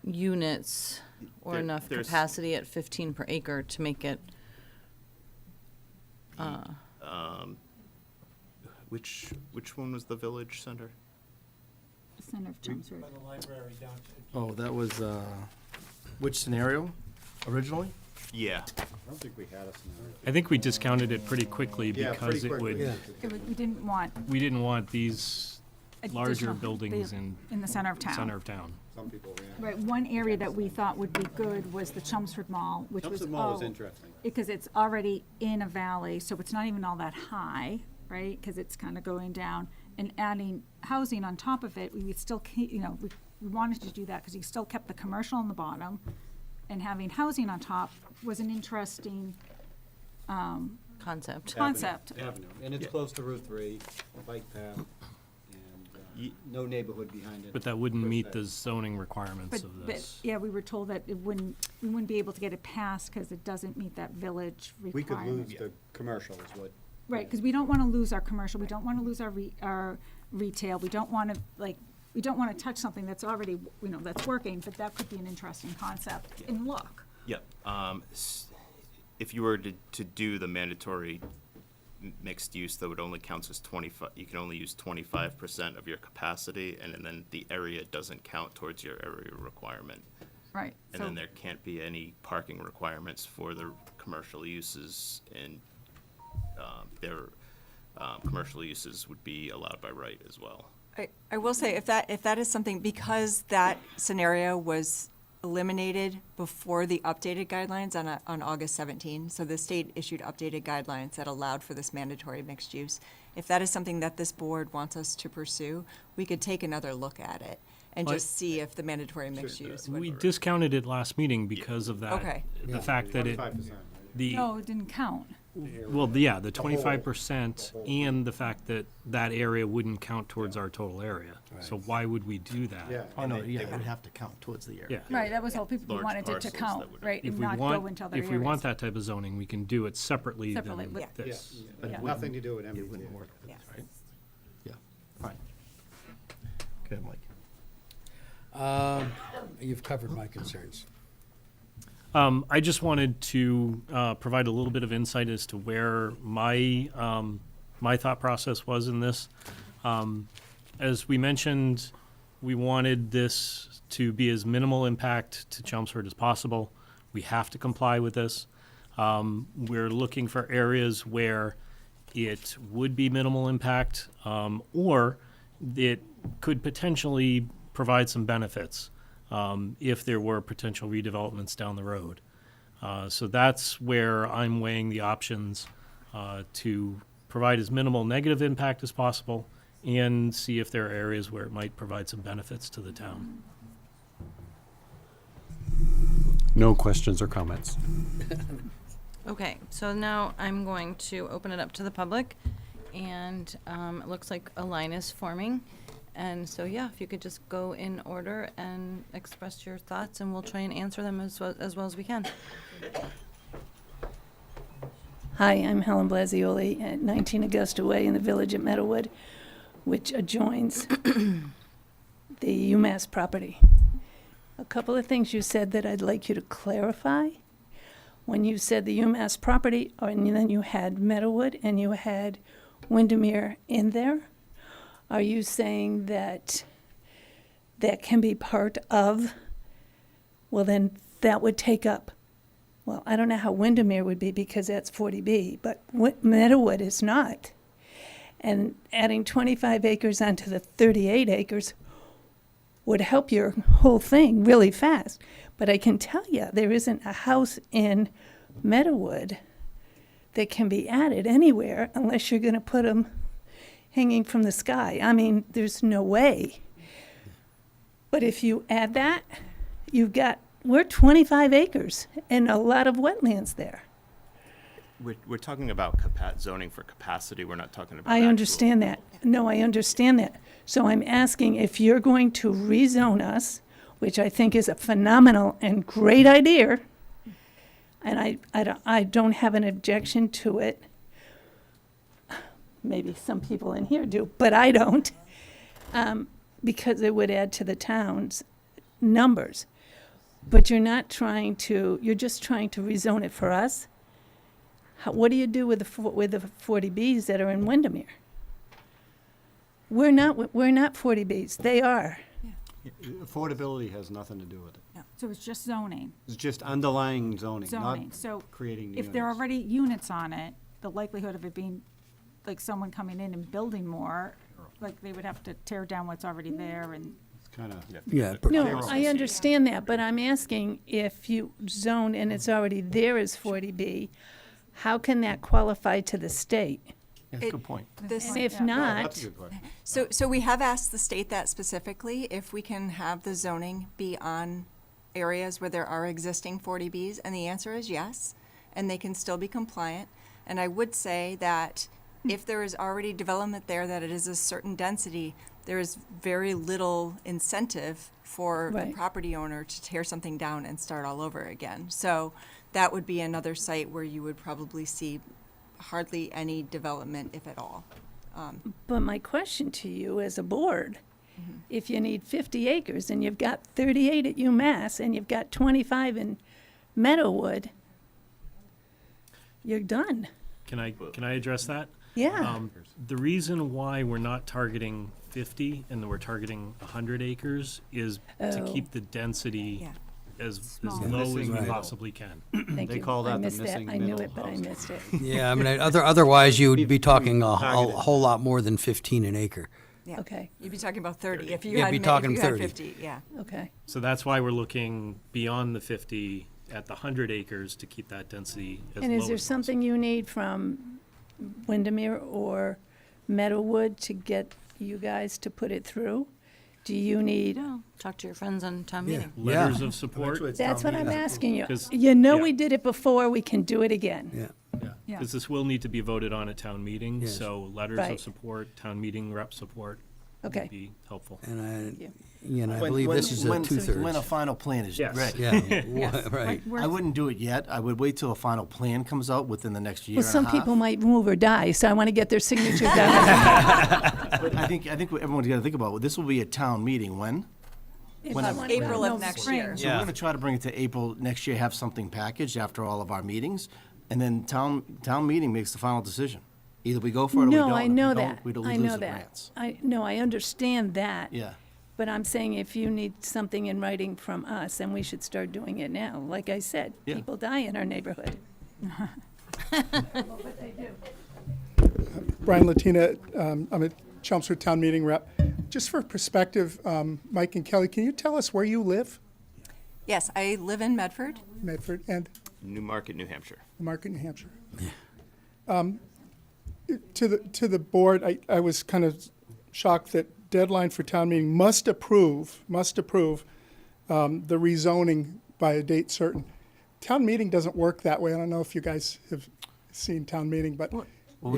units or enough There's- capacity at 15 per acre to make it, Which one was the village center? The center of Chelmsford. Oh, that was, which scenario originally? Yeah. I don't think we had a scenario. I think we discounted it pretty quickly Yeah, because pretty it quickly. would, We didn't want we didn't want these larger additional- buildings in in the center of town. center of town. Some people ran. Right, one area that we thought would be good was the Chelmsford Mall, which was, Chelmsford Mall was oh, interesting. because it's already in a valley, so it's not even all that high, right? Because it's kind of going down, and adding housing on top of it, we would still, we wanted to do that because you still kept the commercial on the bottom, and having housing on top was an interesting concept. concept. Avenue, and it's close to Route 3, a bike path, and no neighborhood behind it. But that wouldn't per meet se. the zoning requirements But, of but, this. yeah, we were told that we wouldn't be able to get it passed because it doesn't meet that village We could requirement. lose the commercial is what. Right, because we don't want to lose our commercial, we don't want to lose our retail, we don't want to, we don't want to touch something that's already, that's working, but that could be an interesting concept and look. Yep. If you were to do the mandatory mixed use, that would only count as 25, you can only use 25% of your capacity, and then the area doesn't count towards your area requirement. Right. And So then there can't be any parking requirements for the commercial uses, and their commercial uses would be allowed by right as well. I will say, if that is something, because that scenario was eliminated before the updated guidelines on August 17, so the state issued updated guidelines that allowed for this mandatory mixed use. If that is something that this board wants us to pursue, we could take another look at it and But- just see if the mandatory mixed use would. We discounted it last meeting because of that. Okay. The fact that it, 25%, right? the, no, it didn't count. well, yeah, the 25% and the fact that that area wouldn't count towards our total area. So why would we do that? Yeah. Oh, no, yeah, it would have to count towards the area. Yeah. Right, that was all people Large wanted it to parcels count, that would- right, If and we not go want, into other if we want areas. that type of zoning, we can do it separately Separately, than with- this. Yeah, But it nothing wouldn't- to do with It MBTA. wouldn't work, Yeah. right? Yeah, fine. Okay, Mike. You've covered my concerns. I just wanted to provide a little bit of insight as to where my thought process was in this. As we mentioned, we wanted this to be as minimal impact to Chelmsford as possible. We have to comply with this. We're looking for areas where it would be minimal impact, or it could potentially provide some benefits if there were potential redevelopments down the road. So that's where I'm weighing the options to provide as minimal negative impact as possible and see if there are areas where it might provide some benefits to the town. No questions or comments. Okay, so now I'm going to open it up to the public, and it looks like a line is forming. And so, yeah, if you could just go in order and express your thoughts, and we'll try and answer them as well as we can. Hi, I'm Helen Blasioli at 19 Augusta Way in the village at Meadowwood, which adjoins the UMass property. A couple of things you said that I'd like you to clarify. When you said the UMass property, and then you had Meadowwood and you had Windermere in there, are you saying that that can be part of, well, then that would take up, well, I don't know how Windermere would be because that's 40B, but Meadowwood is not. And adding 25 acres onto the 38 acres would help your whole thing really fast. But I can tell you, there isn't a house in Meadowwood that can be added anywhere unless you're going to put them hanging from the sky. I mean, there's no way. But if you add that, you've got we're 25 acres and a lot of wetlands there. We're talking about zoning for capacity, we're not talking about I actual- understand that. No, I understand that. So I'm asking if you're going to rezone us, which I think is a phenomenal and great idea, and I don't have an objection to it. Maybe some people in here do, but I don't, because it would add to the town's numbers. But you're not trying to, you're just trying to rezone it for us? What do you do with the 40Bs that are in Windermere? We're not 40Bs, they are. Affordability has nothing to do with it. So it's just zoning, It's just underlying zoning, not zoning. So creating the if there are units. already units on it, the likelihood of it being, like someone coming in and building more, like they would have to tear down what's already there and. It's kind of, Yeah. No, I understand that, but I'm asking if you zone and it's already there as 40B, how can that qualify to the state? Yeah, good point. This, And if Yeah. not, that's a good question. so we have asked the state that specifically, if we can have the zoning be on areas where there are existing 40Bs, and the answer is yes, and they can still be compliant. And I would say that if there is already development there, that it is a certain density, there is very little incentive for the Right. property owner to tear something down and start all over again. So that would be another site where you would probably see hardly any development, if at all. but my question to you as a board, if you need 50 acres and you've got 38 at UMass and you've got 25 in Meadowwood, you're done. Can I address that? Yeah. The reason why we're not targeting 50 and we're targeting 100 acres is to Oh. keep the density Yeah. as Small. low as Missing we middle. possibly can. Thank They you. call I that the missed that. missing I knew middle it, but I house. missed it. Yeah, I mean, otherwise you would be talking a targeted. whole lot more than 15 an acre. Yeah. Okay, You'd be talking about 30 if you Yeah, had, be if talking you had 30. 50, yeah. okay. So that's why we're looking beyond the 50 at the 100 acres to keep that density as low as And is there possible. something you need from Windermere or Meadowwood to get you guys to put it through? Do you need, No, talk to your friends on town Yeah. meeting. Letters of support, that's what I'm asking you. 'Cause- You know yeah. we did it before, we can do it again. Yeah. Yeah. because this will need to be voted on at town meeting, Yes. so letters Right. of support, town meeting rep support Okay. would be helpful. And you. I believe this is a When a two-thirds. final plan is Yes. ready. Yeah, right. I wouldn't do it yet. I would wait till a final plan comes out within the next year Well, and a some half. people might move or die, so I want to get their signatures down. But I think what everyone's got to think about, this will be a town meeting when? Whenever. April No, of next spring. year. So we're going to try to bring it to April next year, have something packaged after all of our meetings, and then town meeting makes the final decision. Either we go for it or we don't. No, I If we know don't, that. we I lose know the that. grants. I understand that. Yeah. But I'm saying if you need something in writing from us, then we should start doing it now. Like I said, Yeah. people die in our neighborhood. Brian Latina, I'm a Chelmsford Town Meeting rep. Just for perspective, Mike and Kelly, can you tell us where you live? Yes, I live in Medford. Medford and Newmarket, New Hampshire. Market, New Hampshire. To the board, I was kind of shocked that deadline for town meeting must approve the rezoning by a date certain. Town meeting doesn't work that way. I don't know if you guys have seen town meeting, but Well,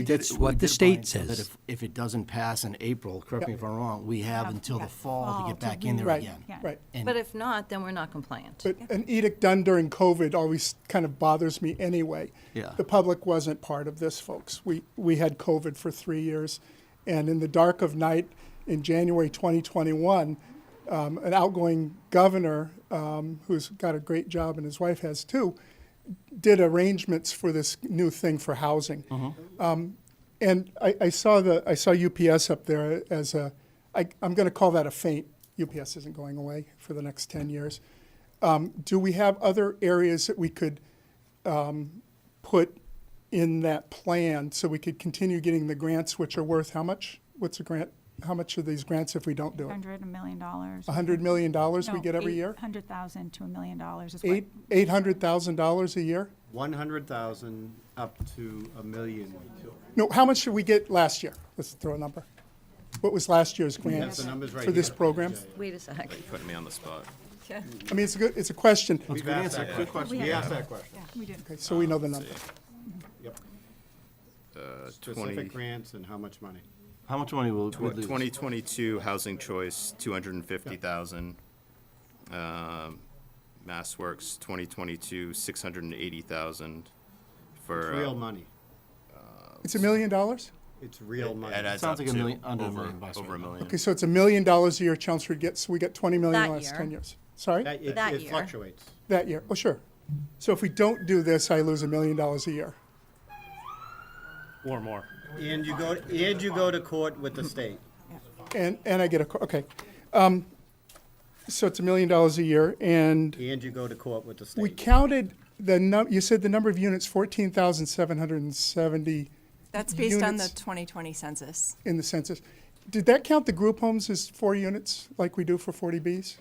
That's we what the did state find so that says. if it doesn't pass in April, correct me if I'm wrong, we have until the fall to get back in there right, again. right. And But if not, then we're not compliant. But an edict done during COVID always kind of bothers me anyway. Yeah. The public wasn't part of this, folks. We had COVID for 3 years. And in the dark of night, in January 2021, an outgoing governor, who's got a great job and his wife has too, did arrangements for this new thing for housing. And I saw UPS up there as I'm going to call that a feint. UPS isn't going away for the next 10 years. Do we have other areas that we could put in that plan so we could continue getting the grants, which are worth how much? What's a grant? How much are these grants if we don't do it? $100 million. $100 million we get every year? $100,000 to $1 million is what. $800,000 a year? 100,000 up to $1 million. No, how much did we get last year? Let's throw a number. What was last year's Have grant the numbers right for this here. program? Wait a sec. Putting me on the spot. Yeah. I mean, it's a question, We've asked that Good question. question. We asked that question. We did. okay, so we know the number. Yep. 20, Specific grants and how much money? How much money will we lose? 2022 Housing Choice, 250,000. MassWorks 2022, 680,000 for. It's real money. It's $1 million? It's real money. It adds Sounds up like a to million- under a over, million bucks over right a now. million. Okay, so it's $1 million a year Chelmsford gets, so we got 20 million That last year. 10 years. Sorry? That It year. fluctuates. That year, oh, sure. So if we don't do this, I lose $1 million a year. Or more. And you go to court with the state. And I get okay. So it's $1 million a year, and And you go to court with the we state. counted you said the number of units, 14,770 That's based on the units 2020 census. in the census. Did that count the group homes as 4 units, like we do for 40Bs?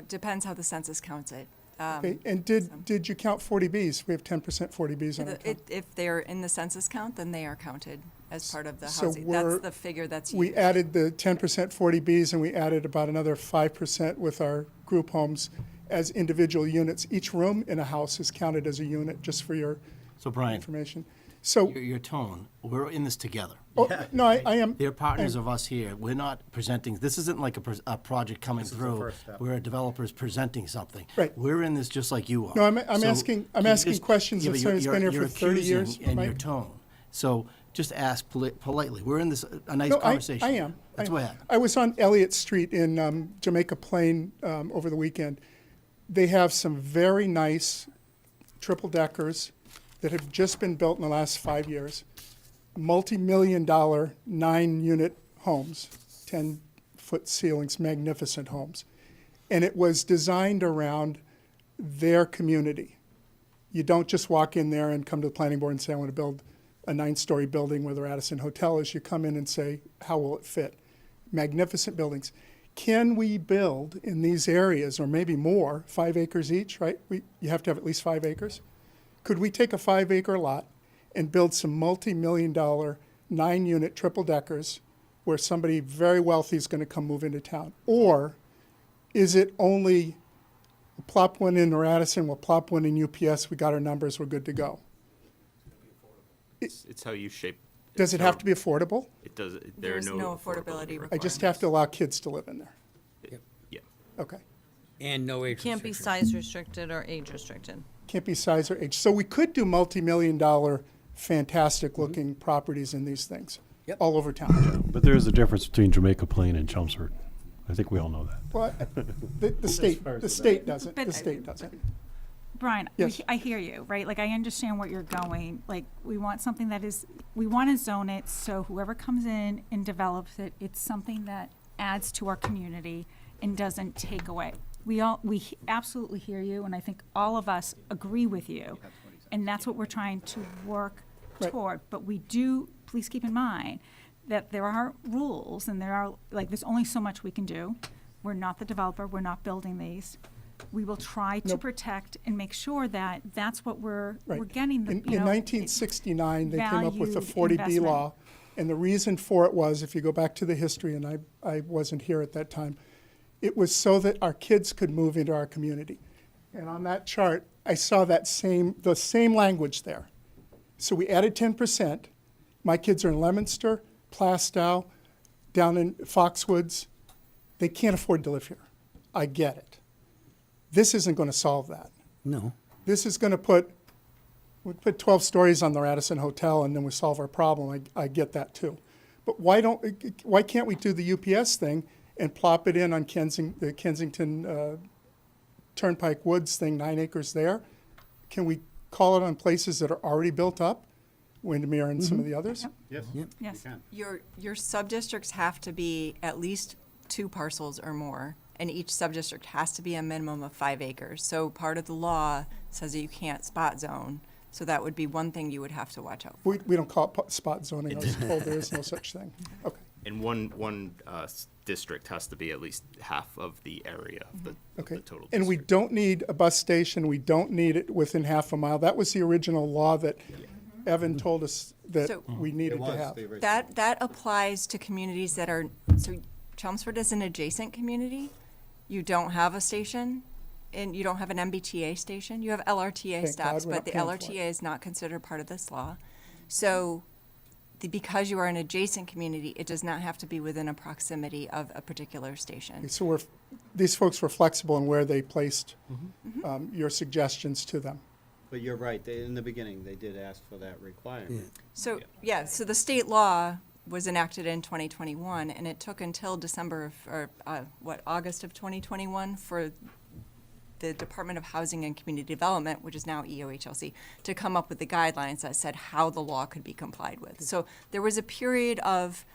Depends how the census counts it. Okay, and did you count 40Bs? We have 10% 40Bs on our count. If they're in the census count, then they are counted as part of the So housing. That's the figure that's used. We added the 10% 40Bs, and we added about another 5% with our group homes as individual units. Each room in a house is counted as a unit, just for your So Brian, information. So, your tone, we're in this together. oh, no, I am. They're partners of us here. We're not presenting, this isn't like a project coming This is the through first step. where a developer's presenting something. Right. We're in this just like you are. No, I'm So asking can you asking just- questions yeah, of but someone who's been here you're for 30 years, accusing in your Mike. tone. So just ask politely. We're in this, a nice No, conversation. I am. Let's go ahead. I was on Elliott Street in Jamaica Plain over the weekend. They have some very nice triple-deckers that have just been built in the last 5 years. Multi-million-dollar 9-unit homes, 10-foot ceilings, magnificent homes. And it was designed around their community. You don't just walk in there and come to the planning board and say, I want to build a 9-story building where the Radisson Hotel is. You come in and say, how will it fit? Magnificent buildings. Can we build in these areas, or maybe more, 5 acres each, right? You have to have at least 5 acres. Could we take a 5-acre lot and build some multi-million-dollar 9-unit triple-deckers where somebody very wealthy is going to come move into town? Or is it only plop one in Radisson, we'll plop one in UPS, we got our numbers, we're good to go? It's how you shape. Does it have to be affordable? It does. There are There's no no affordability I just have to allow kids to live in there. Yeah. Okay. And no age Can't be restriction. size restricted or age restricted. Can't be size or age. So we could do multi-million-dollar, fantastic-looking properties in these things Yep. all over town. But there is a difference between Jamaica Plain and Chelmsford. I think we all know that. Well, the state doesn't. But- The state doesn't. Brian, Yes. I hear you, right? Like, I understand what you're going, like, we want something that is, we want to zone it so whoever comes in and develops it, it's something that adds to our community and doesn't take away. We absolutely hear you, and I think all of us agree with you. And that's what we're trying to work Right. toward. But we do, please keep in mind that there are rules and there are, like, there's only so much we can do. We're not the developer, we're not building these. We will try to Nope. protect and make sure that that's what we're Right. getting the, In you know. 1969, they came up with the valued 40B investment. law, and the reason for it was, if you go back to the history, and I wasn't here at that time, it was so that our kids could move into our community. And on that chart, I saw the same language there. So we added 10%. My kids are in Leominster, Plastow, down in Foxwoods. They can't afford to live here. I get it. This isn't going to solve that. No. This is going to we put 12 stories on the Radisson Hotel and then we solve our problem. I get that too. But why can't we do the UPS thing and plop it in on the Kensington Turnpike Woods thing, 9 acres there? Can we call it on places that are already built up, Windermere and some of the others? Yes, Yep. Yes. you can. Your sub-districts have to be at least 2 parcels or more, and each sub-district has to be a minimum of 5 acres. So part of the law says that you can't spot zone, so that would be one thing you would have to watch out for. We don't call it spot zoning. I was told there is no such thing. Okay. And one district has to be at least half of the area of the Okay. total. And we district. don't need a bus station, we don't need it within half a mile. That was the original law that Evan told us that So- we It needed to was have. the original. That applies to communities that are, so Chelmsford is an adjacent community. You don't have a station. and you don't have an MBTA station. You have LRTA Thank stops, God we're but not the paying for it. LRTA is not considered part of this law. So because you are an adjacent community, it does not have to be within a proximity of a particular station. So these folks were flexible in where they placed Mm-hmm. your suggestions to them. But you're right, in the beginning, they did ask for that requirement. So, yeah, so the state law was enacted in 2021, and it took until August of 2021 for the Department of Housing and Community Development, which is now EOHLC, to come up with the guidelines that said how the law could be complied with. So there was a period of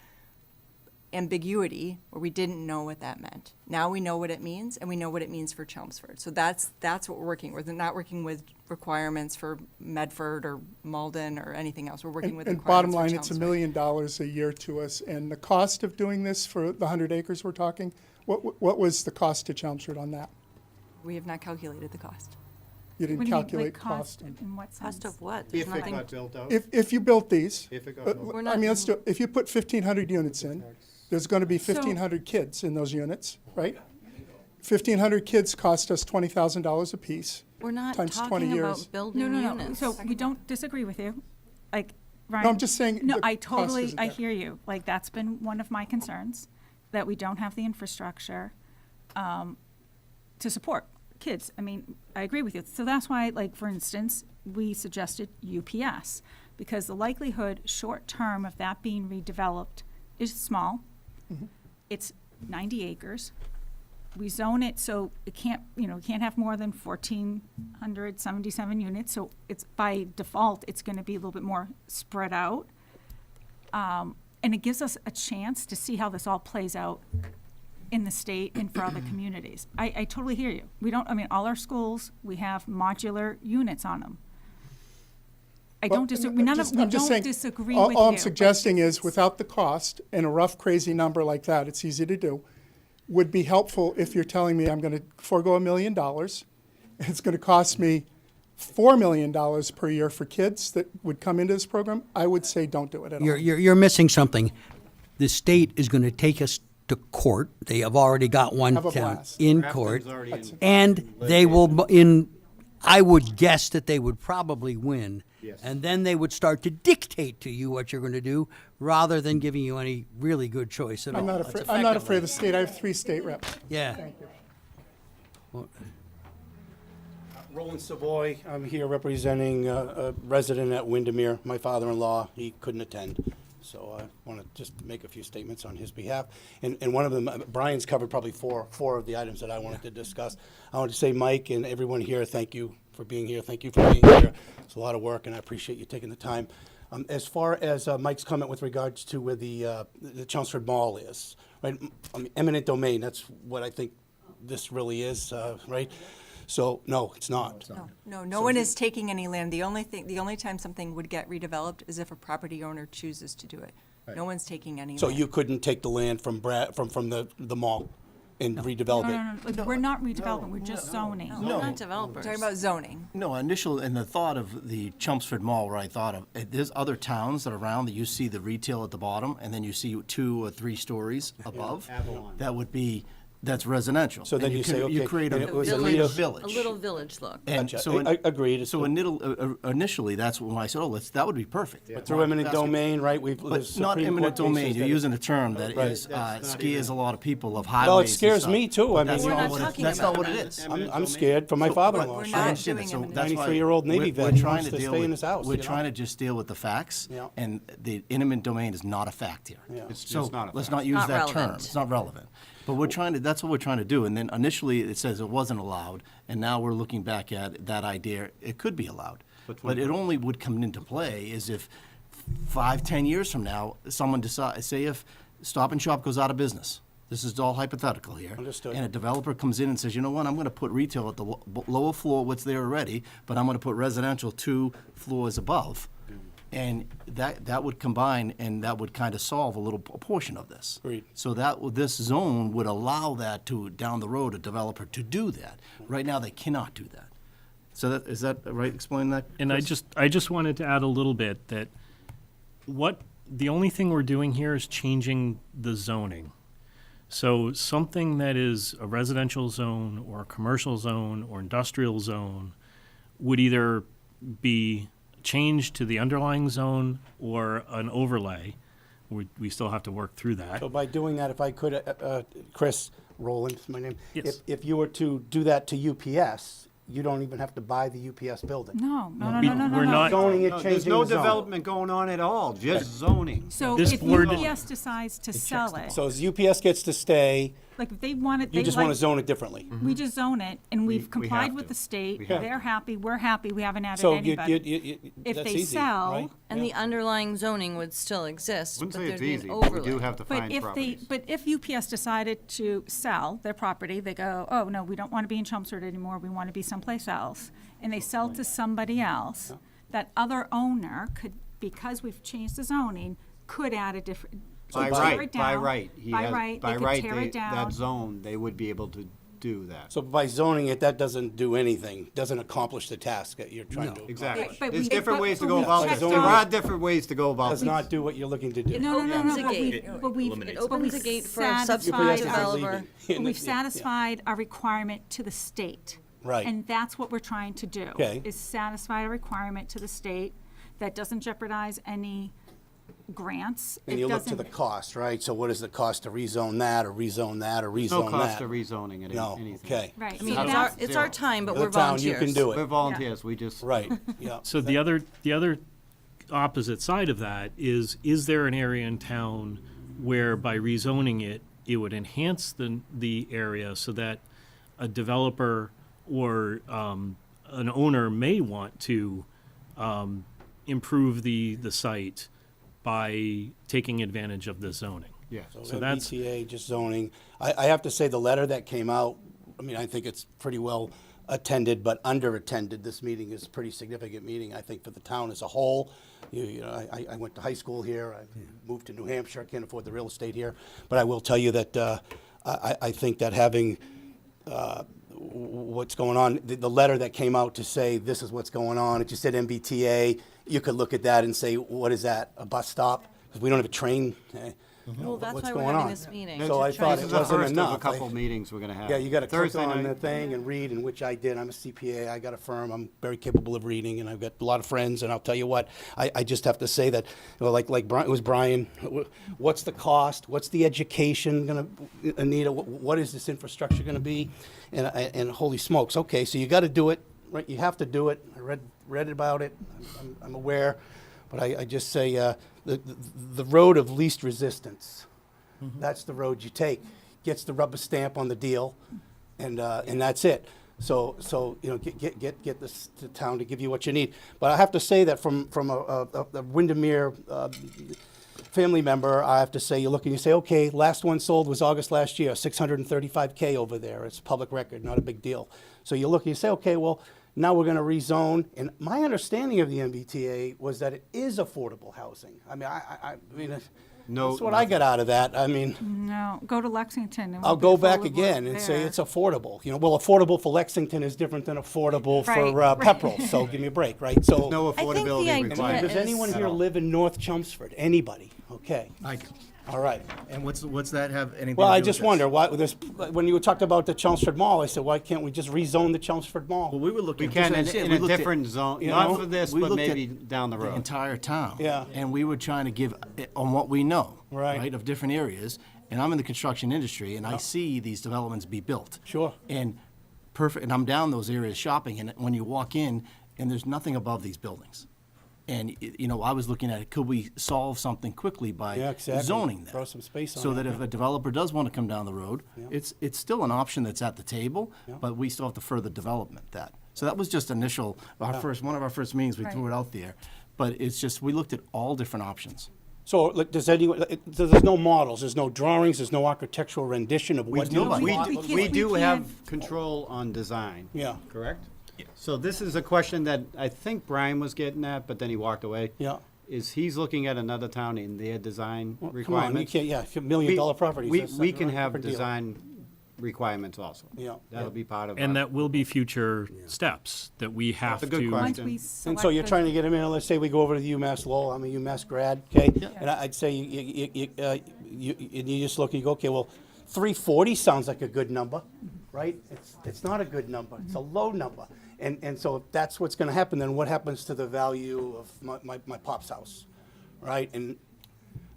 ambiguity where we didn't know what that meant. Now we know what it means, and we know what it means for Chelmsford. So that's what we're working with. We're not working with requirements for Medford or Malden or anything else. We're working with And bottom requirements line, for it's $1 Chelmsford. million a year to us. And the cost of doing this for the 100 acres we're talking, what was the cost to Chelmsford on that? We have not calculated the cost. You What didn't do you mean, calculate like, cost cost. in what sense? Cost of what? If There's it nothing. got built out, If you built these, if it got built We're out. not I mean, if you put 1,500 units in, there's going to be So- 1,500 kids in those units, right? 1,500 kids cost us $20,000 apiece. We're not times 20 talking years. about building No, units. so we don't disagree with you, like, Ryan. No, I'm just saying No, the I cost totally, isn't I there. hear you, like, that's been one of my concerns, that we don't have the infrastructure, to support kids. I mean, I agree with you, so that's why, like, for instance, we suggested UPS, because the likelihood, short-term, of that being redeveloped is small. It's 90 acres. We zone it so it can't, it can't have more than 1,477 units, so it's, by default, it's gonna be a little bit more spread out. And it gives us a chance to see how this all plays out in the state and for other communities. I totally hear you. We don't, all our schools, we have modular units on them. I Well, don't disagree, I'm none of, just- we I'm just don't saying, disagree all- with All I'm you, but suggesting it's- is, without the cost, and a rough, crazy number like that, it's easy to do, would be helpful if you're telling me I'm going to forego $1 million. It's going to cost me $4 million per year for kids that would come into this program. I would say don't do it at all. You're missing something. The state is going to take us to court. They have already got one Have a down blast. in Grafton's court. already in And they will, I would guess that they would probably win. Yes. And then they would start to dictate to you what you're going to do, rather than giving you any really good choice at all. I'm not That's afraid. I'm not afraid of the state. I have 3 state reps. Yeah. Thank you. Roland Savoy, I'm here representing a resident at Windermere, my father-in-law. He couldn't attend, so I want to just make a few statements on his behalf. And one of them, Brian's covered probably four of the items that I wanted to discuss. I want to say, Mike and everyone here, thank you for being here. Thank you for being here. It's a lot of work, and I appreciate you taking the time. As far as Mike's comment with regards to where the Chelmsford Mall is, right? Eminent domain, that's what I think this really is, right? So, no, it's not. No one is taking any land. The only time something would get redeveloped is if a property owner chooses to do it. No one's taking any So land. you couldn't take the land from the mall and redevelop it? No, like, we're not redeveloping, we're just zoning. We're not developers. We're talking about zoning. No, in the thought of the Chelmsford Mall, where I thought of, there's other towns that are around that you see the retail at the bottom, and then you see 2 or 3 stories above. Avalon. That's residential. So then And you say, you okay, create and a it was a village. little- A little village look. And Gotcha. so Agreed. So initially, that's when I said, that would be perfect. But through eminent domain, right? But not eminent domain, you're using a term that is, scares a lot of people of highways Well, it and scares stuff. me too. I mean, That's We're not not what talking that's about not what it that. is. I'm scared for my father-in-law. We're I not understand that. doing So eminent that's why 93-year-old Navy we're vet trying wants to deal stay in with- his house, We're you know? trying to just deal with the facts, Yeah. and the eminent domain is not a fact here. Yeah. It's So not a let's fact. not use Not that term. relevant. It's not relevant. But that's what we're trying to do. And then initially, it says it wasn't allowed, and now we're looking back at that idea, it could be allowed. But it only would come into play is if 5-10 years from now, someone decides, say if Stop and Shop goes out of business. This is all hypothetical here. Understood. And a developer comes in and says, you know what, I'm going to put retail at the lower floor, what's there already, but I'm going to put residential 2 floors above. And that would combine, and that would kind of solve a portion of this. Agreed. So this zone would allow that to, down the road, a developer to do that. Right now, they cannot do that. So is that right, explain that? And Chris? I just wanted to add a little bit that the only thing we're doing here is changing the zoning. So something that is a residential zone or a commercial zone or industrial zone would either be changed to the underlying zone or an overlay. We still have to work through that. So by doing that, if I could, Chris Rowland is my name. Yes. If you were to do that to UPS, you don't even have to buy the UPS building. No, no, no, We- no, no, no. we're no. not- Zoning it, No, there's changing no the zone. development going on at all, just zoning. So This if board- UPS decides to sell it, So as UPS gets to stay, like if they want it, you they just want to like, zone it differently. we just zone it, and we've we complied have with to. the state, We have they're happy, we're happy, we haven't added So anybody. If that's they easy, sell, right? And Yeah. the underlying zoning would still exist, but Wouldn't say there'd it's be an easy, but we overlay. do have to But find if properties. but if UPS decided to sell their property, they go, oh, no, we don't want to be in Chelmsford anymore, we want to be someplace else, and they sell to somebody else, that other owner could, because we've changed the zoning, could add a different, By tear right, it by down. right. He By has- right, by they could right, tear it down. that zone, they would be able to do that. So by zoning it, that doesn't do anything, doesn't accomplish the task that you're trying to. Exactly. Right, but There's we- different but- ways to but go we about checked this. There out- are different ways to go about Does this. not do what you're looking to do. No, no, no, opens no, a but gate. we've, It but opens we've a gate for a satisfied subsequent UPS our- is developer. leaving. but we've satisfied our requirement to the state. Right. And that's what we're trying to do. Okay. Is satisfy a requirement to the state that doesn't jeopardize any grants. And It you look to doesn't- the cost, right? So what is the cost to rezone that, or rezone that, or rezone that? No cost of rezoning it, No, anything. okay. Right. I so mean, that's- it's our time, but The we're town, volunteers. you can do We're it. volunteers, we just. Right, yeah. So the other opposite side of that is there an area in town where by rezoning it, it would enhance the area so that a developer or an owner may want to improve the site by taking advantage of the zoning? Yeah. So that's- MBTA, just zoning. I have to say, the letter that came out, I mean, I think it's pretty well attended, but under-attended. This meeting is a pretty significant meeting, I think, for the town as a whole. You know, I went to high school here, I moved to New Hampshire, I can't afford the real estate here. But I will tell you that I think that having what's going on, the letter that came out to say this is what's going on, it just said MBTA, you could look at that and say, what is that, a bus stop? Because we don't have a train. You know, Well, that's what's why we're going having on? this meeting. So to I try thought to- This it is the wasn't first of enough. a couple meetings we're gonna have. Yeah, you gotta click Thursday on night. the thing and read, and which I did. I'm a CPA, I got a firm, I'm very capable of reading, and I've got a lot of friends, and I'll tell you what, I just have to say that, you know, like Brian, it was Brian, what's the cost, what's the education gonna, Anita, what is this infrastructure gonna be? And holy smokes, okay, so you gotta do it, right, you have to do it, I read about it, I'm aware, but I just say, the road of least resistance. That's the road you take. Gets the rubber stamp on the deal, and that's it. So you know, get this to town to give you what you need. But I have to say that from a Windermere family member, I have to say, you look and you say, okay, last one sold was August last year, 635K over there. It's public record, not a big deal. So you look and you say, okay, well, now we're going to rezone. And my understanding of the MBTA was that it is affordable housing. I mean, I mean, No, that's what I got out of that. I mean, No, go to Lexington. It I'll won't be go back affordable again and say there. it's affordable. You know, well, affordable for Lexington is different than affordable Right, for right. Pepperell. So give me a break, right? So, No I think the affordability idea required. does is- anyone At here all. live in North Chelmsford? Anybody? Okay. All right. And what's that have anything Well, to I do just with wonder why this. When you talked about the Chelmsford Mall, I said, why can't we just rezone the Chelmsford Mall? Well, we were We looking. can just as I said, in we a looked at different zone, you not know, for this, we but looked at maybe down the the road. entire town. Yeah. And we were trying to give, on what we know. Right. Of different areas. And I'm in the construction industry, and I see these developments be built. Sure. And perfect, and I'm down those areas shopping, and when you walk in, and there's nothing above these buildings. And, you know, I was looking at it, could we solve something quickly by Yeah, exactly. zoning that? Throw some space on So it, that if a developer does want to come down the road, it's still an option that's at the table, Yeah. but we still have to further development that. So that was just initial, one of our first meetings, we threw Right. it out there. But it's just, we looked at all different options. So, like, does anyone? So there's no models, there's no drawings, there's no architectural rendition of what. nobody. We do we have can't- control on design. Yeah. Correct? So this is a question that I think Brian was getting at, but then he walked away. Yeah. Is he's looking at another town in their design Well, come on, you requirements? can't. Yeah, $1 million properties. that's We a can have different deal. design requirements also. Yeah. That'll be part of. And our- that will be future steps that we have That's a good to. question. Once we And select so you're the- trying to get them in, let's say we go over to the UMass Lowell, I'm a UMass grad, okay? And I'd say you just look, and you go, okay, well, 340 sounds like a good number, right? It's not a good number, it's a low number. And so if that's what's gonna happen, then what happens to the value of my pop's house, right? And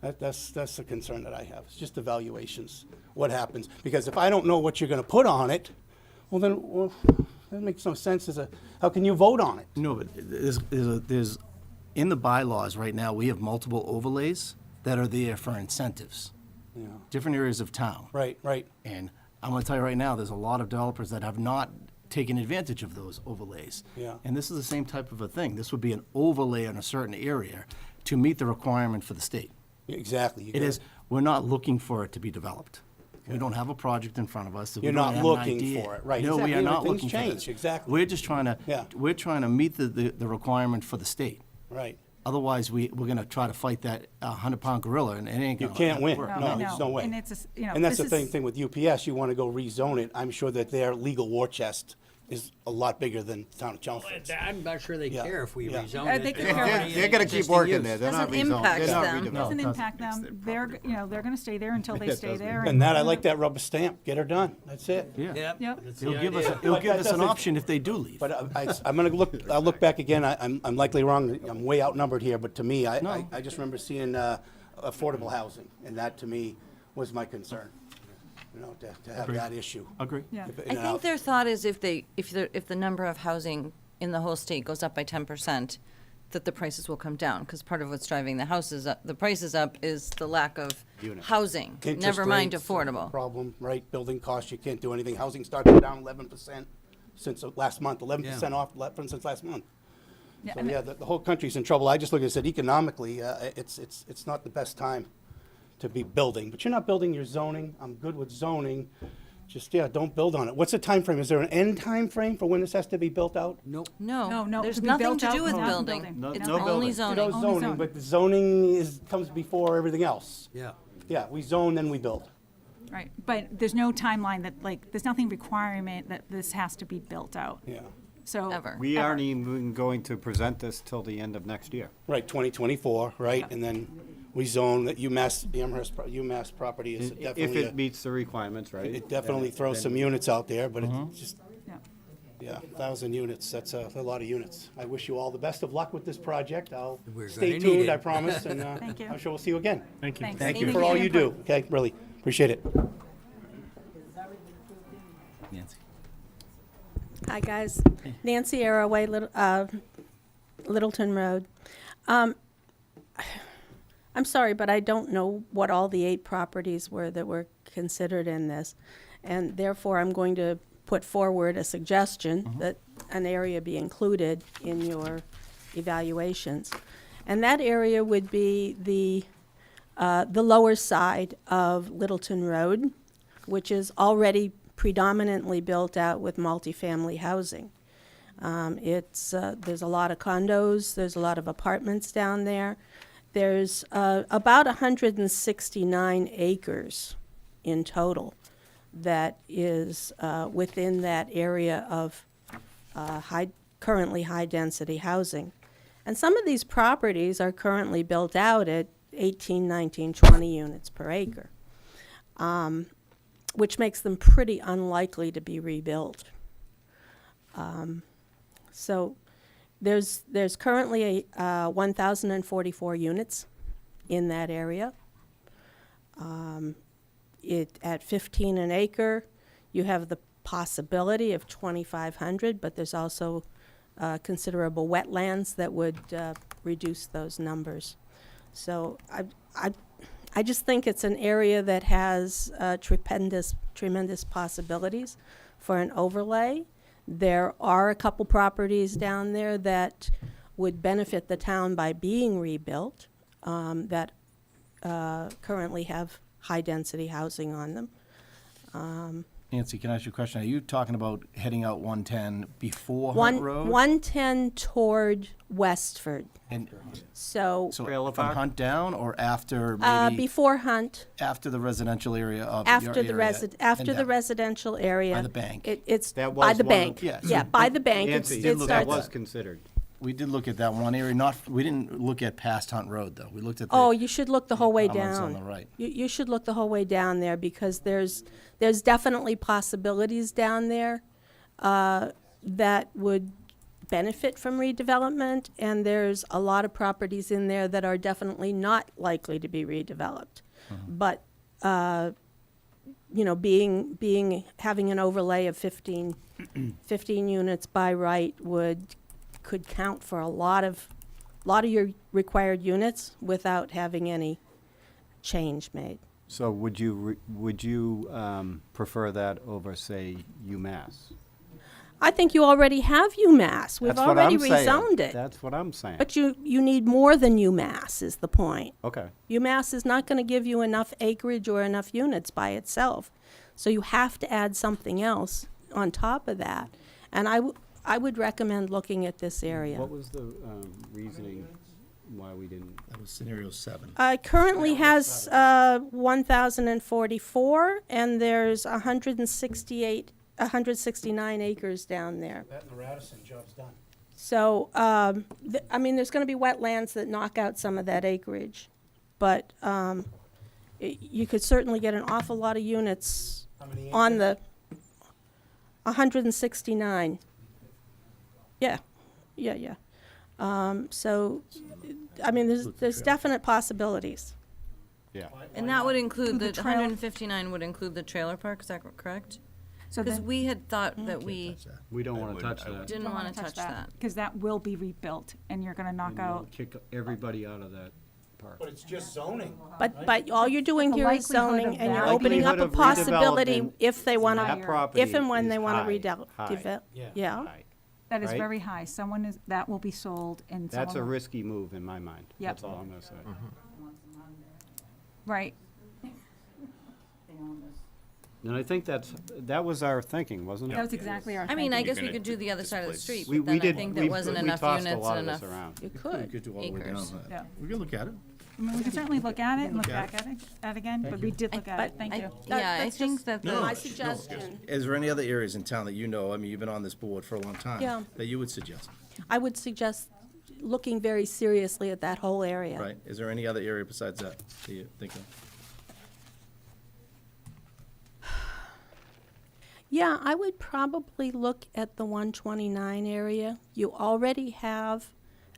that's the concern that I have, it's just the valuations, what happens. Because if I don't know what you're gonna put on it, well then, that makes no sense how can you vote on it? No, but there's, in the bylaws right now, we have multiple overlays that are there for incentives. Yeah. Different areas of town. Right, right. And I'm gonna tell you right now, there's a lot of developers that have not taken advantage of those overlays. Yeah. And this is the same type of a thing. This would be an overlay on a certain area to meet the requirement for the state. Exactly. It is, we're not looking for it to be developed. We don't have a project in front of us. We You're don't not have an looking idea. for it, right, No, we exactly. are not Everything's looking for changed, that. exactly. We're just trying to, Yeah. we're trying to meet the requirement for the state. Right. Otherwise, we're gonna try to fight that 100-pound gorilla, and it ain't You gonna can't win. work. No, there's no way. And it's, And that's the this thing with UPS, you want to go rezone it, I'm sure that their legal war chest is a lot bigger than the town of Chelmsford. I'm not sure they Yeah, care if we yeah. rezone it. They could They're care already about in They're gonna keep existing working use. there, they're not Doesn't rezoned, impact they're not them. redeveloped. doesn't impact them. They're, they're gonna stay there until they stay there. And that, I like that rubber stamp, get her done, that's it. Yeah. Yep. Yep. that's the It'll give us, idea. it'll But give that us an doesn't- option if they do leave. But I'm gonna I'll look back again, I'm likely wrong, I'm way outnumbered here, but to me, No. I just remember seeing affordable housing, and that to me was my concern, to have that issue. Agree. Yeah. I think their thought is if the number of housing in the whole state goes up by 10%, that the prices will come down, because part of what's driving the prices up is the lack of housing, Interest never mind rates, affordable. Problem, right, building costs, you can't do anything, housing started down 11% since last month, 11% off since last month. Yeah, So, and yeah, the whole country's in trouble. I just look at it and said, economically, it's not the best time to be building. But you're not building your zoning. I'm good with zoning. Just, don't build on it. What's the time frame? Is there an end time frame for when this has to be built out? Nope. No, No, there's to be nothing built to do out, with no building. building. No- It's no only building. zoning. No Only zoning, zoning. but the zoning comes before everything else. Yeah. Yeah, we zone, then we build. Right, but there's no timeline there's nothing requirement that this has to be built out. Yeah. So. Ever. We aren't even going to present this till the end of next year. Right, 2024, right? And then we zone that UMass property is If definitely, it meets the requirements, right? it definitely then- throws then- some units out there, but it's just, Yeah. yeah, 1,000 units, that's a lot of units. I wish you all the best of luck with this project. I'll We're stay gonna need tuned, it. I promise, and Thank you. I'm sure we'll see you again. Thank you. Thanks. Thank you Thank for you. all you do, okay? Really, appreciate it. Nancy. Hi, guys. Nancy Arroway, Littleton Road. I'm sorry, but I don't know what all the 8 properties were that were considered in this. And therefore, I'm going to put forward a suggestion that an area be included in your evaluations. And that area would be the lower side of Littleton Road, which is already predominantly built out with multifamily housing. There's a lot of condos, there's a lot of apartments down there. There's about 169 acres in total that is within that area of currently high-density housing. And some of these properties are currently built out at 18, 19, 20 units per acre, which makes them pretty unlikely to be rebuilt. So there's currently 1,044 units in that area. At 15 an acre, you have the possibility of 2,500, but there's also considerable wetlands that would reduce those numbers. So I just think it's an area that has tremendous possibilities for an overlay. There are a couple properties down there that would benefit the town by being rebuilt that currently have high-density housing on them. Nancy, can I ask you a question? Are you talking about heading out 110 before Hunt Road? 110 toward Westford. And So so from Hunt down or after maybe before Hunt, after the residential area of your after area? after and the down? residential area. By the bank. It's That by was the one of bank. Yes. Yeah, by the bank. Nancy, It that starts. was considered. We did look at that one area, we didn't look at past Hunt Road, though. We looked at the. Oh, you should look the whole way comments down. on the right. You should look the whole way down there, because there's definitely possibilities down there that would benefit from redevelopment, and there's a lot of properties in there that are definitely not likely to be redeveloped. But, having an overlay of 15 units by right could count for a lot of your required units without having any change made. So would you prefer that over, say, UMass? I think you already have UMass. We've That's what already I'm saying. rezoned it. That's what I'm saying. But you need more than UMass is the point. Okay. UMass is not going to give you enough acreage or enough units by itself. So you have to add something else on top of that. And I would recommend looking at this area. What was the reasoning why we didn't? That was scenario 7. Currently has 1,044, and there's 169 acres down there. That and the Radisson job's done. So, there's going to be wetlands that knock out some of that acreage. But you could certainly get an awful lot of units How many on the 169. Yeah. There's definite possibilities. Yeah. And that would include, The the trail- 159 would include the trailer park, is that correct? So Because then, we had thought that we We don't want to touch that. didn't want to touch that. because that will be rebuilt, and you're gonna knock And we'll out. kick everybody out of that park. But it's just zoning. But all you're doing The here is likelihood zoning, of and you're that- opening up a Likelihood of possibility redevelopment if they want That to, property if and when they is want to high, redevelop. high, Yeah. high. That is right? very high. That will be sold, and That's a someone will- risky move in my mind. Yep. That's all I'm going to say. Right. And I think that was our thinking, wasn't it? That was exactly our I mean, I thinking. guess we could do the other side of the street, We but then I did, think we there wasn't enough tossed a units lot and of this enough. around. You We could. could do all the way down. acres. Yeah. We could look at it. I mean, we can certainly look at it and look Look at back at it again, but we did look at it. Thank you. Yeah, I That's think just that My the, suggestion. Is there any other areas in town that you know, I mean, you've been on this board for a long time. Yeah. That you would suggest, I would suggest looking very seriously at that whole area. right? Is there any other area besides that you think of? Yeah, I would probably look at the 129 area. You already have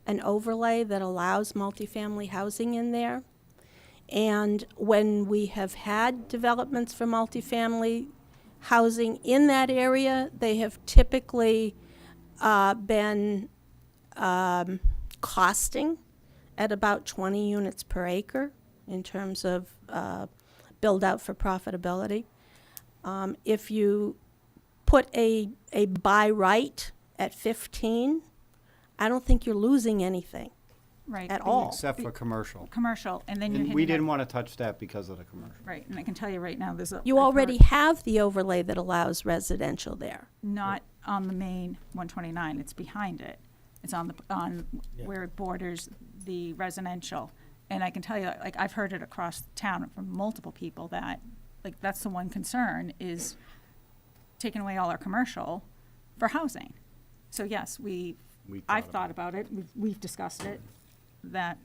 an overlay that allows multifamily housing in there. And when we have had developments for multifamily housing in that area, they have typically been costing at about 20 units per acre in terms of build out for profitability. If you put a by right at 15, I don't think you're losing anything Right. at all. Except for commercial. Commercial, and then you're And hitting. we that- didn't want to touch that because of the commercial. Right, and I can tell you right now, there's a. You I've already heard- have the overlay that allows residential there. Not on the main 129, it's behind it. It's on where it borders the residential. And I can tell you, like, I've heard it across town from multiple people that, like, that's the one concern is taking away all our commercial for housing. So yes, I've thought about it, we've discussed it, that,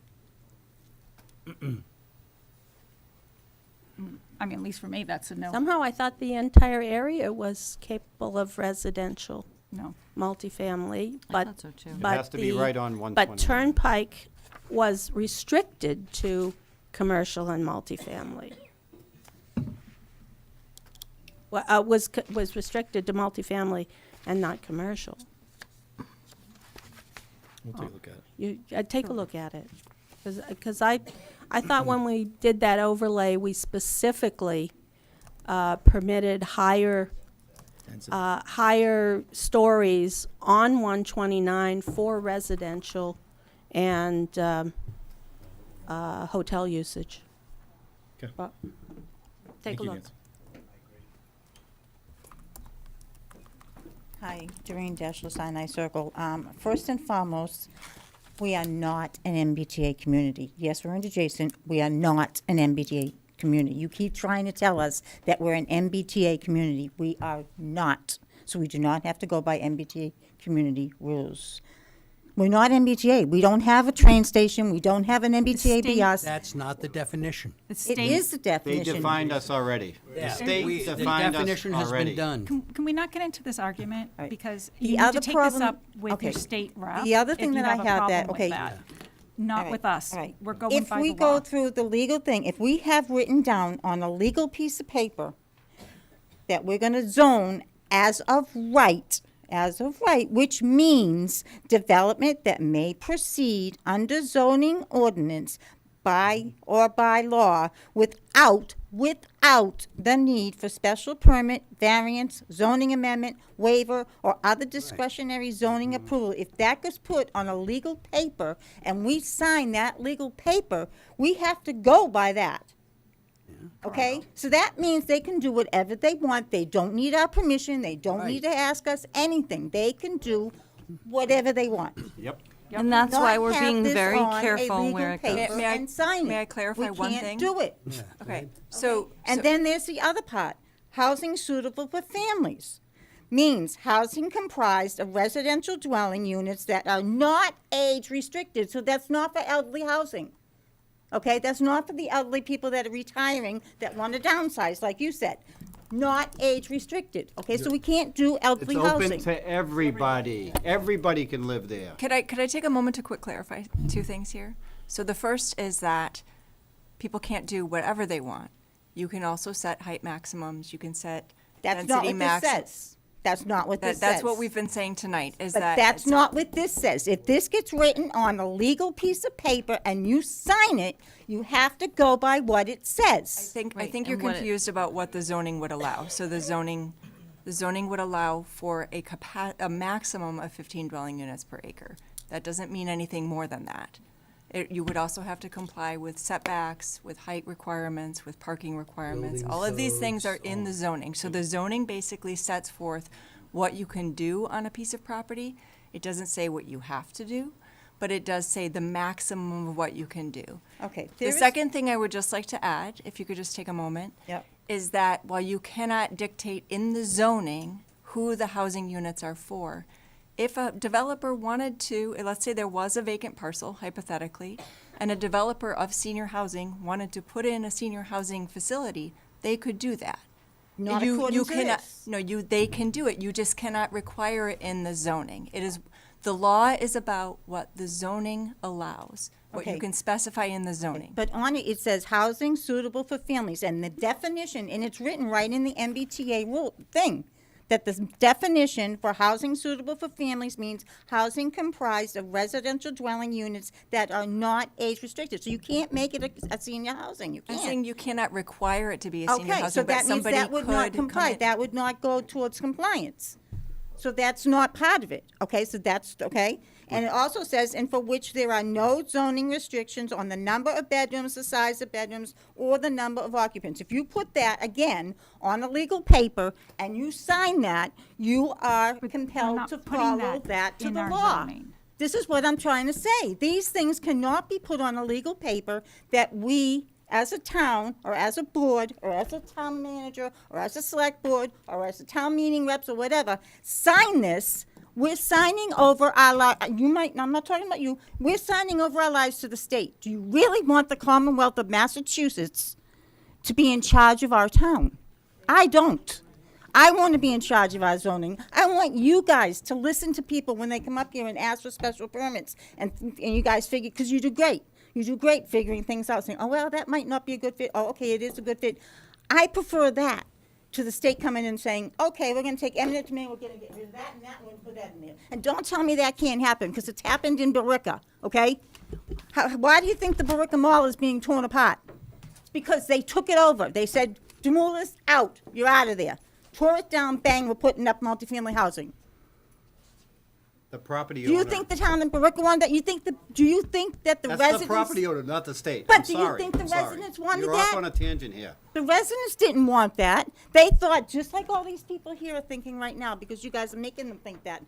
I mean, at least for me, that's a no, Somehow I thought the entire area was capable of residential no. multifamily, I but thought so too. It But has to be the- right on 129. But Turnpike was restricted to commercial and multifamily. Was restricted to multifamily and not commercial. We'll take a look at it. I'd take a look at it. Because I thought when we did that overlay, we specifically permitted higher stories on 129 for residential and hotel usage. Okay. But Thank take a you, look. Nancy. Hi, Doreen Dashler, Sinai Circle. First and foremost, we are not an MBTA community. Yes, we're adjacent. We are not an MBTA community. You keep trying to tell us that we're an MBTA community. We are not. So we do not have to go by MBTA community rules. We're not MBTA. We don't have a train station. We don't have an MBTA state- BS. That's not the definition. The It state, is the They definition. defined us already. The state The defined us definition has been already. done. can we not get into this argument? Right. Because The you need to other take this problem- up with okay. your state rep. The other if thing you that I have a have problem that- with okay. that. All Not right, with us. all right. We're going If by we the go law. through the legal thing, if we have written down on a legal piece of paper that we're gonna zone as of right, which means development that may proceed under zoning ordinance by law without the need for special permit, variance, zoning amendment, waiver, or other discretionary zoning approval. If that gets put on a legal paper and we sign that legal paper, we have to go by that. Okay? So that means they can do whatever they want. They don't need our permission. They don't need to ask us anything. They can do whatever they want. Yep. And that's Not why we're have being this very on a careful legal where it goes. paper May I- and sign may I it. clarify one We thing? can't do it. Okay, so. And then there's the other part, housing suitable for families. Means housing comprised of residential dwelling units that are not age restricted, so that's not for elderly housing. Okay, that's not for the elderly people that are retiring that want to downsize, like you said. Not age restricted, okay, so we can't do It's elderly open housing. to everybody. Everybody can live there. Could I take a moment to quick clarify two things here? So the first is that people can't do whatever they want. You can also set height maximums, you can set That's not density what max. this says. That's not what this says. That's what we've been saying tonight, is But that. that's it's not what this says. If this gets written on a legal piece of paper and you sign it, you have to go by what it I says. think Right, you're and what it- confused about what the zoning would allow. So the zoning would allow for a maximum of 15 dwelling units per acre. That doesn't mean anything more than that. You would also have to comply with setbacks, with height requirements, with parking requirements. Building All of these things are codes, in the all- zoning. So the zoning basically sets forth what you can do on a piece of property. It doesn't say what you have to do, but it does say the maximum of what you can do. Okay. The second thing I would just like to add, if you could just take a moment, Yep. is that while you cannot dictate in the zoning who the housing units are for, if a developer wanted to, let's say there was a vacant parcel, hypothetically, and a developer of senior housing wanted to put in a senior housing facility, they could do that. Not You according to cannot- this. No, they can do it. You just cannot require it in the zoning. The law is about what the zoning allows, what you Okay. can specify in the zoning. But on it, it says housing suitable for families, and the definition, and it's written right in the MBTA rule thing, that the definition for housing suitable for families means housing comprised of residential dwelling units that are not age restricted. So you can't make it a senior housing, you I'm can't. saying you cannot require it to be a senior Okay, so housing, but that means somebody that would not could come comply, in. that would not go towards compliance. So that's not part of it, okay, so that's, okay? And it also says, and for which there are no zoning restrictions on the number of bedrooms, the size of bedrooms, or the number of occupants. If you put that, again, on a legal paper, and you sign that, you are compelled not to putting follow that that to in the our law. zoning. This is what I'm trying to say. These things cannot be put on a legal paper that we, as a town, or as a board, or as a town manager, or as a select board, or as a town meeting reps, or whatever, sign this. We're signing over our I'm not talking about you, we're signing over our lives to the state. Do you really want the Commonwealth of Massachusetts to be in charge of our town? I don't. I want to be in charge of our zoning. I want you guys to listen to people when they come up here and ask for special permits, and you guys figure, because you do great. You do great figuring things out, saying, oh, well, that might not be a good fit. Oh, okay, it is a good fit. I prefer that to the state coming in and saying, okay, we're going to take eminent domain, we're going to get rid of that and that, we're going to put that in there. And don't tell me that can't happen, because it's happened in Barica, okay? Why do you think the Barica Mall is being torn apart? It's because they took it over. They said, Demoulas, out, you're out of there. Tore it down, bang, we're putting up multifamily housing. The property Do you owner. think the town in Barica wanted that? Do you think that the That's residents? the property owner, not the state. But I'm do you sorry. think the I'm sorry. residents wanted You're that? off on a tangent here. The residents didn't want that. They thought, just like all these people here are thinking right now, because you guys are making them think that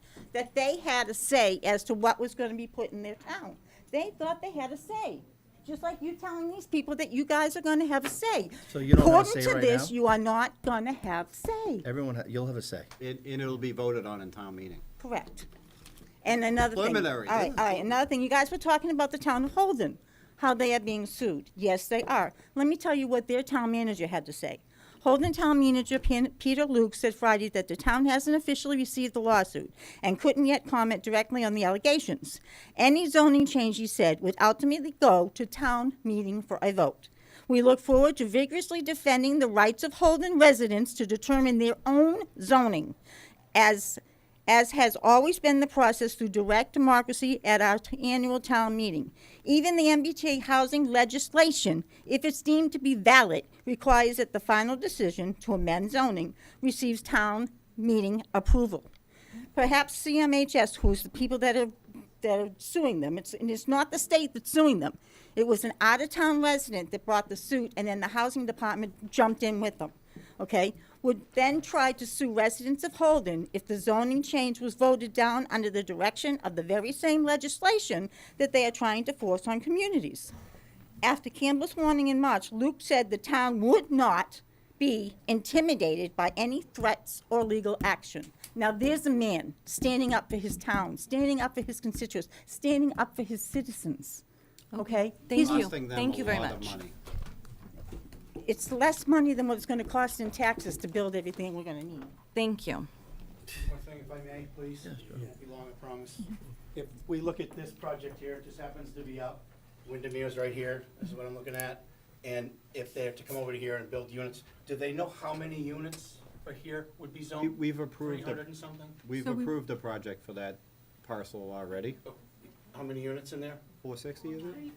they had a say as to what was going to be put in their town. They thought they had a say. Just like you telling these people that you guys are going to have a say. So you don't have a According say to right this, now? you are not going to have say. Everyone, you'll have a say. And it'll be voted on in town meeting. Correct. And another thing. Preliminary. All right, another thing, you guys were talking about the town of Holden, how they are being sued. Yes, they are. Let me tell you what their town manager had to say. Holden Town Manager Peter Luke said Friday that the town hasn't officially received the lawsuit and couldn't yet comment directly on the allegations. Any zoning change, he said, would ultimately go to town meeting for a vote. We look forward to vigorously defending the rights of Holden residents to determine their own zoning, as has always been the process through direct democracy at our annual town meeting. Even the MBTA housing legislation, if it's deemed to be valid, requires that the final decision to amend zoning receives town meeting approval. Perhaps CMHS, who's the people that are suing them, and it's not the state that's suing them. It was an out-of-town resident that brought the suit, and then the housing department jumped in with them, okay? Would then try to sue residents of Holden if the zoning change was voted down under the direction of the very same legislation that they are trying to force on communities. After Campbell's warning in March, Luke said the town would not be intimidated by any threats or legal action. Now, there's a man standing up for his town, standing up for his constituents, standing up for his citizens, okay? Thank you. Costing them Thank a you very lot of much. money. It's less money than what it's gonna cost in taxes to build everything we're gonna need. Thank you. One more thing, if I may, please? Yeah, sure. It won't be long, I promise. If we look at this project here, it just happens to be up. Windermere's right here, this is what I'm looking at. And if they have to come over to here and build units, do they know how many units are here would be zoned? We've approved, 300 and something? we've approved a project for that parcel already. How many units in there? 460, is it?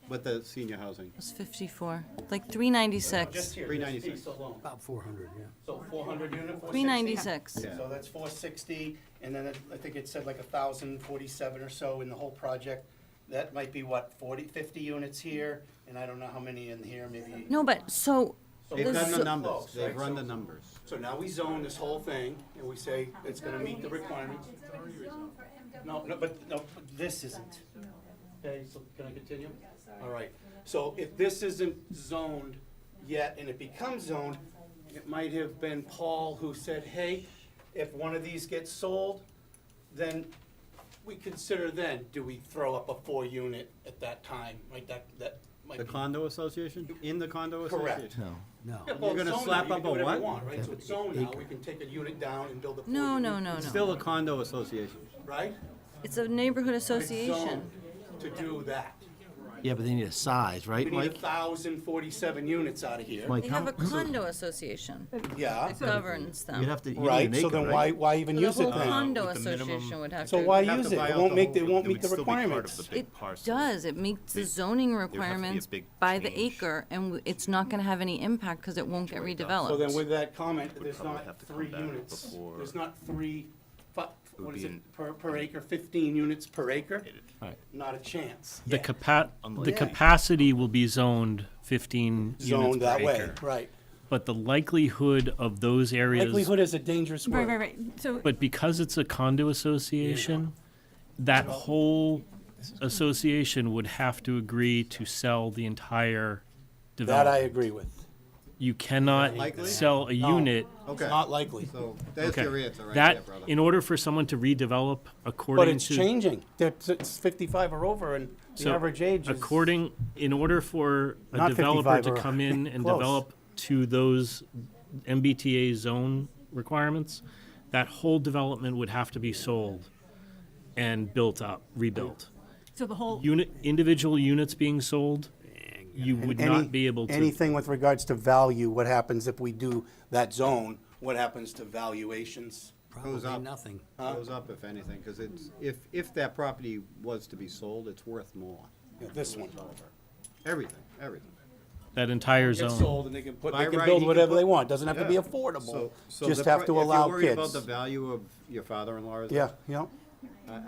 But the senior housing. It's 54, like 396. Just here, this 396. piece alone. About 400, yeah. So 400 unit, 460? 396. Yeah. So that's 460, and then I think it said like 1,047 or so in the whole project. That might be what, 50 units here, and I don't know how many in here, maybe. No, but so So They've we're done the so numbers, close, they've right? run So- the numbers. So now we zone this whole thing, and we say it's gonna meet the requirements. No, but this isn't. Okay, so can I continue? All right, so if this isn't zoned yet, and it becomes zoned, it might have been Paul who said, hey, if one of these gets sold, then we consider then, do we throw up a 4-unit at that time, right? That might The be. condo association? In the condo Correct. association? No. Yeah, well, You're gonna it's zoned slap now, up you a can do whatever you what? want, right? So it's zoned now, we can take a unit down and build a 4 no, unit, no, no, no. Still a condo association. right? It's a neighborhood It's association. zoned to do that. Yeah, but they need a size, right, We need Mike? 1,047 units out of here. Mike, They how- have a condo association Yeah, that governs them. You'd have to, you need right, an so acre, then right? why even The use it whole then? condo With the minimum- association would have So to. why Have use to it? buy It out won't the make, whole- it won't It meet would the still be part of requirements. the big It parcel. does, it meets the It- zoning there'd have to be a requirements big by the change. acre, and it's not gonna have any impact, because it won't get Sure it does. redeveloped. So then with that comment, Would there's probably not have to come 3 back units. before- There's not would what is be it, in- per acre, 15 units per acre? Right. Not a chance. The yet. the capacity will be zoned 15 units Zoned that per way, acre. right. But the likelihood of those areas, Likelihood is a dangerous Right, word. right, right. So, but because it's a condo association, that whole association would have to agree to sell the entire That development. I agree with. You cannot Likely? sell a No. unit. Okay. Not likely. So there's Okay. your answer right That, there, brother. in order for someone to redevelop But according it's to. changing. It's 55 or over, and the So, average age is. in order for a Not developer 55 to or- come in and close. develop to those MBTA zone requirements, that whole development would have to be sold and built up, rebuilt. so the whole, Individual units being sold, you would Any- not be able to. Anything with regards to value, what happens if we do that zone? What happens to valuations? Goes Probably up. nothing. Goes up if anything, because it's, if that property was to be sold, it's worth more. Yeah, this one. Everything. That entire Gets zone. sold and they can By build right, he can whatever they put- want. Doesn't have to be Yeah. affordable. So Just the have to allow If you're worried about kids. the value of your father-in-law, is Yeah, yeah.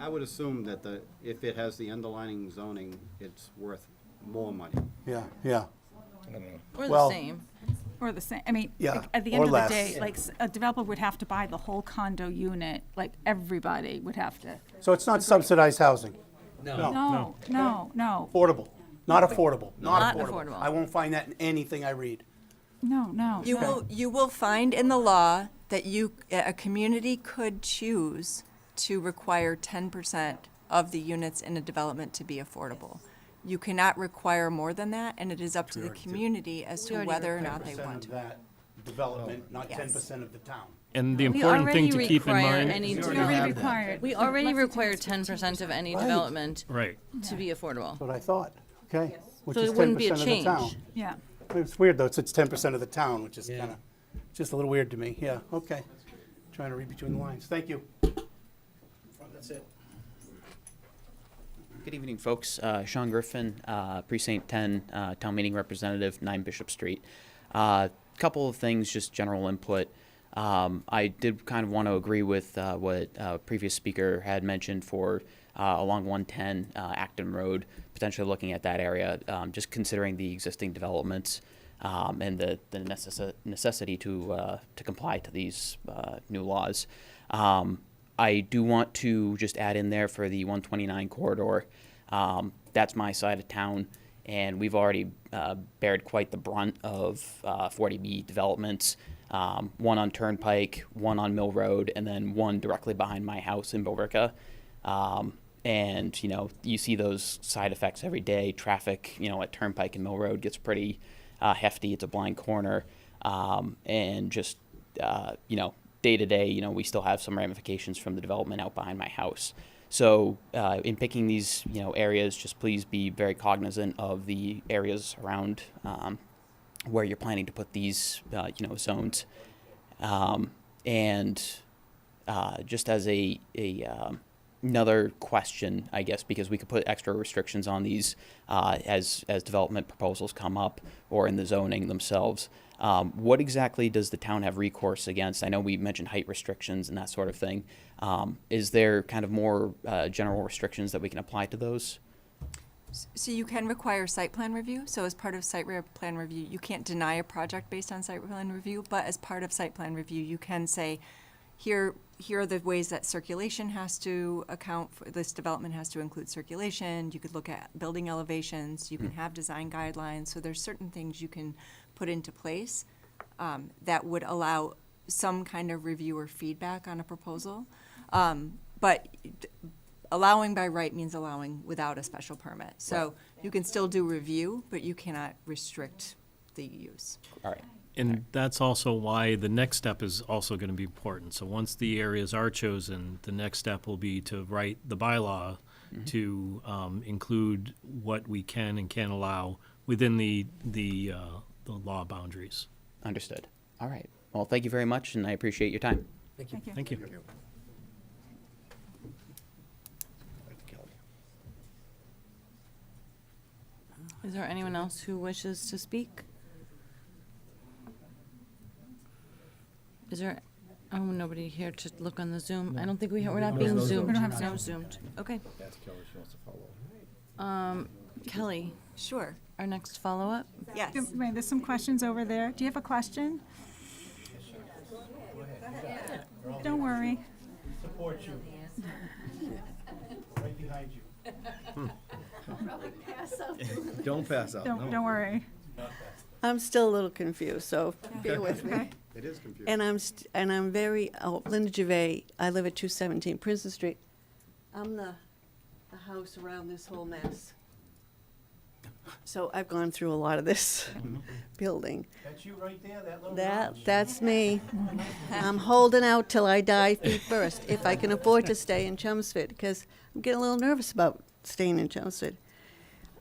I would assume that if it has the underlining zoning, it's worth more money. Yeah, yeah. Or the Well- same. or the same, I mean, Yeah, like, at the or end of the less. day, like, a developer would have to buy the whole condo unit, like, everybody would have to. So it's not subsidized housing. No, no, Affordable. Not affordable. Not Not affordable. affordable. I won't find that in anything I read. no. You will find in the law that a community could choose to require 10% of the units in a development to be affordable. You cannot require more than that, and it is up to the community as to whether or not they want to. That development, not Yes. 10% of the town. And the We important thing already to keep in require mind. any We already development. have that. Required. We already require 10% of any Right. development Right. to be affordable. That's what I thought, okay? Which So is it wouldn't be a 10% of the town. change. Yeah. It's weird, though, it's 10% of the town, which is kind of, just a little weird to me, yeah, okay. Trying to read between the lines, thank you. That's it. Good evening, folks. Sean Griffin, Precinct 10, Town Meeting Representative, 9 Bishop Street. Couple of things, just general input. I did kind of want to agree with what previous speaker had mentioned for along 110 Acton Road, potentially looking at that area, just considering the existing developments and the necessity to comply to these new laws. I do want to just add in there for the 129 corridor. That's my side of town, and we've already bared quite the brunt of 40B developments. One on Turnpike, one on Mill Road, and then one directly behind my house in Billerica. And, you know, you see those side effects every day. Traffic, you know, at Turnpike and Mill Road gets pretty hefty. It's a blind corner. And just, you know, day to day, you know, we still have some ramifications from the development out behind my house. So in picking these, you know, areas, just please be very cognizant of the areas around where you're planning to put these, you know, zones. And just as another question, I guess, because we could put extra restrictions on these as development proposals come up or in the zoning themselves. What exactly does the town have recourse against? I know we mentioned height restrictions and that sort of thing. Is there kind of more general restrictions that we can apply to those? So you can require site plan review. So as part of plan review, you can't deny a project based on site plan review, but as part of site plan review, you can say, here are the ways that circulation has to account for, this development has to include circulation. You could look at building elevations. You can have design guidelines. So there's certain things you can put into place that would allow some kind of review or feedback on a proposal. But allowing by right means allowing without a special permit. So you can still do review, but you cannot restrict the use. All right. And that's also why the next step is also going to be important. So once the areas are chosen, the next step will be to write the bylaw to include what we can and can't allow within the law boundaries. Understood. All right. Well, thank you very much, and I appreciate your time. Thank you. Thank you. Is there anyone else who wishes to speak? Is there, nobody here to look on the Zoom? I don't think we're not being zoomed. We don't have No Zoom. zoomed. Okay. That's Kelly, she wants to follow. Kelly, Sure. our next follow-up? Yes. Wait, there's some questions over there. Do you have a question? Don't worry. Support you. Right behind you. Don't pass out. Don't worry. I'm still a little confused, so bear with me. It is confusing. And I'm very, Linda Gervais, I live at 217 Princeton Street. I'm the house around this whole mess. So I've gone through a lot of this building. That's you right there, that little lounge? That's me. I'm holding out till I die feet first, if I can afford to stay in Chelmsford, because I'm getting a little nervous about staying in Chelmsford.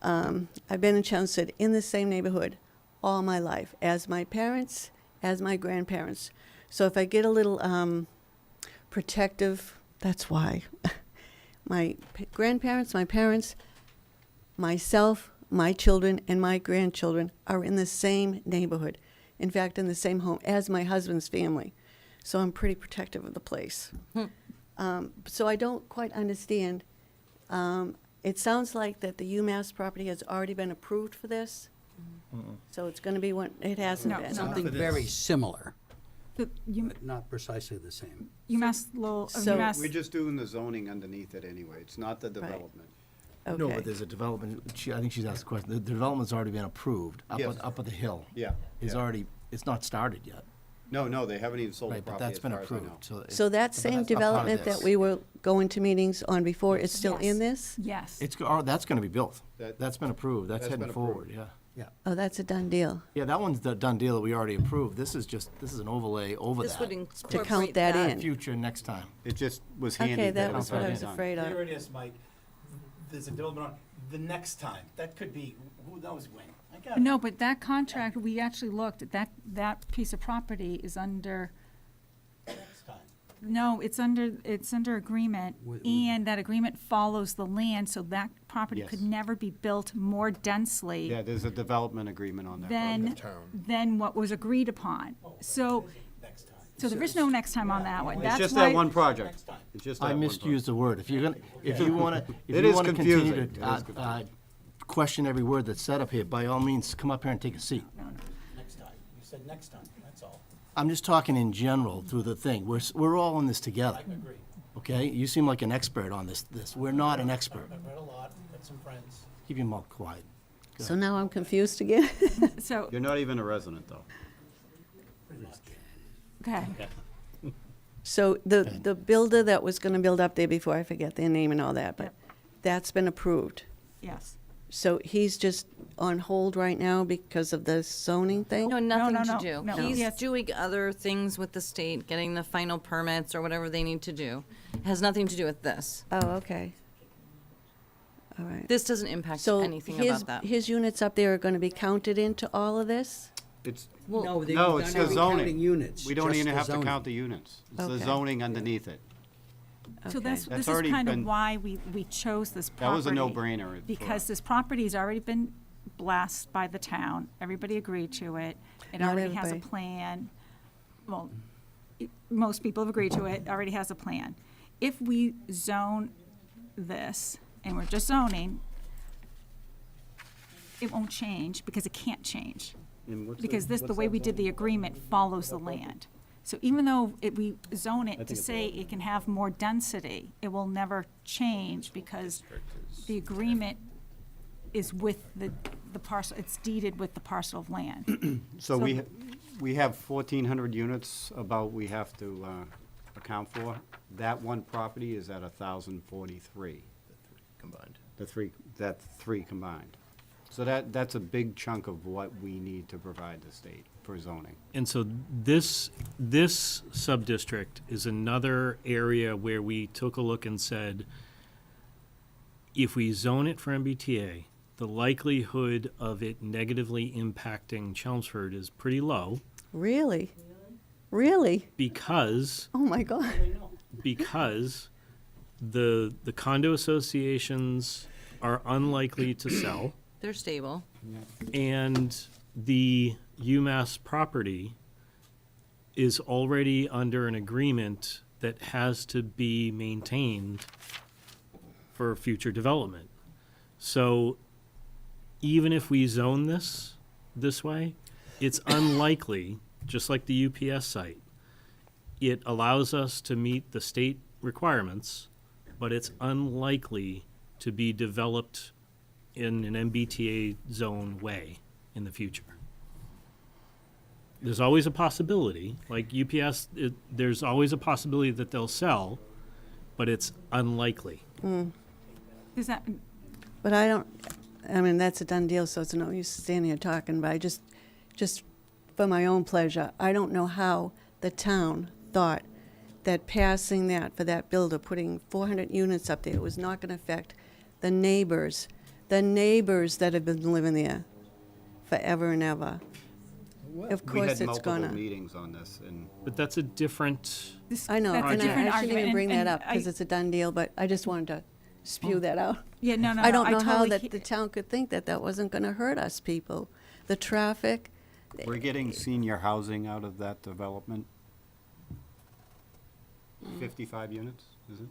I've been in Chelmsford in the same neighborhood all my life, as my parents, as my grandparents. So if I get a little protective, that's why. My grandparents, my parents, myself, my children, and my grandchildren are in the same neighborhood. In fact, in the same home as my husband's family. So I'm pretty protective of the place. So I don't quite understand. It sounds like that the UMass property has already been approved for this. So it's going to be what it hasn't No, been. Something very similar, The but not precisely the same. UMass Lowell, So- UMass. We're just doing the zoning underneath it anyway. It's not the development. Okay. No, but there's a development, I think she's asked a question, the development's already been approved, Yes. up at the hill. Yeah. It's yeah. already, it's not started yet. No, they haven't even sold the Right, but property that's as been far as I know. approved, so. So that but same that's not part of development that this. we were going to meetings on before is still in this? Yes. That's gonna be built. That- That's been approved. That's That's heading been forward, approved. yeah. Oh, that's a done deal. Yeah, that one's the done deal that we already approved. This is an overlay over that. This would To incorporate count that in. Future next time. It just was handy. Okay, that it was what I already was done. afraid of. There it is, Mike. There's a development on the next time. That could be, who knows when. I got it. No, but that contract, we actually looked, at that piece of property is under, Next time. no, it's under agreement, and that agreement follows the land, so that property could Yes. never be built more densely Yeah, there's a development agreement on that. than what was agreed upon. So, Next time. so there is no next time on that one. It's That's just why- that one project. It's just that I one misused the word. If you wanna, It continue is confusing. It to, is confusing. question every word that's said up here, by all means, come up here and take a seat. Next time. You said next time, that's all. I'm just talking in general through the thing. We're all in this together, I agree. okay? You seem like an expert on this. We're not an expert. I've read a lot, got some friends. Keep your mouth quiet. So now I'm confused again. So, You're not even a resident, though. okay, So the builder that was gonna build up there before, I forget their name and all that, but that's been approved. yes. So he's just on hold right now because of the zoning thing? No, nothing no, to no, do. no. He's Yes. doing other things with the state, getting the final permits or whatever they need to do. It has nothing to do with this. Oh, okay. All right. This doesn't impact So anything his, about that. his units up there are gonna be counted into all of this? It's, Well, No, they've no, done it's the every zoning. counting units. We don't just even the have to zoning. count the units. It's the Okay. zoning underneath it. So Okay. this That's is already kind of been- why we chose this property. That was a no-brainer. for Because us. this property's already been blessed by the town, everybody agreed to it, it Not already has a everybody. plan. Well, most people have agreed to it, already has a plan. If we zone this, and we're just zoning, it won't change, because it can't change. And what's Because the what's way that we did the zoning? agreement follows the land. So even though we zone it to it's say it can have more density, it will never change because the agreement is with the parcel, it's deeded with the parcel of land. So we have 1,400 units about we have to account for. That one property is at 1,043. Combined. That three combined. So that's a big chunk of what we need to provide the state for zoning. And so this sub-district is another area where we took a look and said, if we zone it for MBTA, the likelihood of it negatively impacting Chelmsford is pretty low Really? Really? because Oh, my God. the condo associations are unlikely to sell, They're stable. and the UMass property is already under an agreement that has to be maintained for future development. So even if we zone this way, it's unlikely, just like the UPS site, it allows us to meet the state requirements, but it's unlikely to be developed in an MBTA zone way in the future. There's always a possibility, like UPS, there's always a possibility that they'll sell, but it's unlikely. Is that, But I mean, that's a done deal, so it's no use standing here talking, but I just for my own pleasure, I don't know how the town thought that passing that for that builder, putting 400 units up there, was not going to affect the neighbors that have been living there forever and ever. Of We course had it's multiple gonna. meetings on this, and But that's a different, this, I know, that's a and different I shouldn't even argument, bring that and up because I- it's a done deal, but I just wanted to spew that out. Yeah, no, I don't know how totally that he- the town could think that that wasn't gonna hurt us people. The traffic, we're getting senior housing out of that development. 55 units, is it?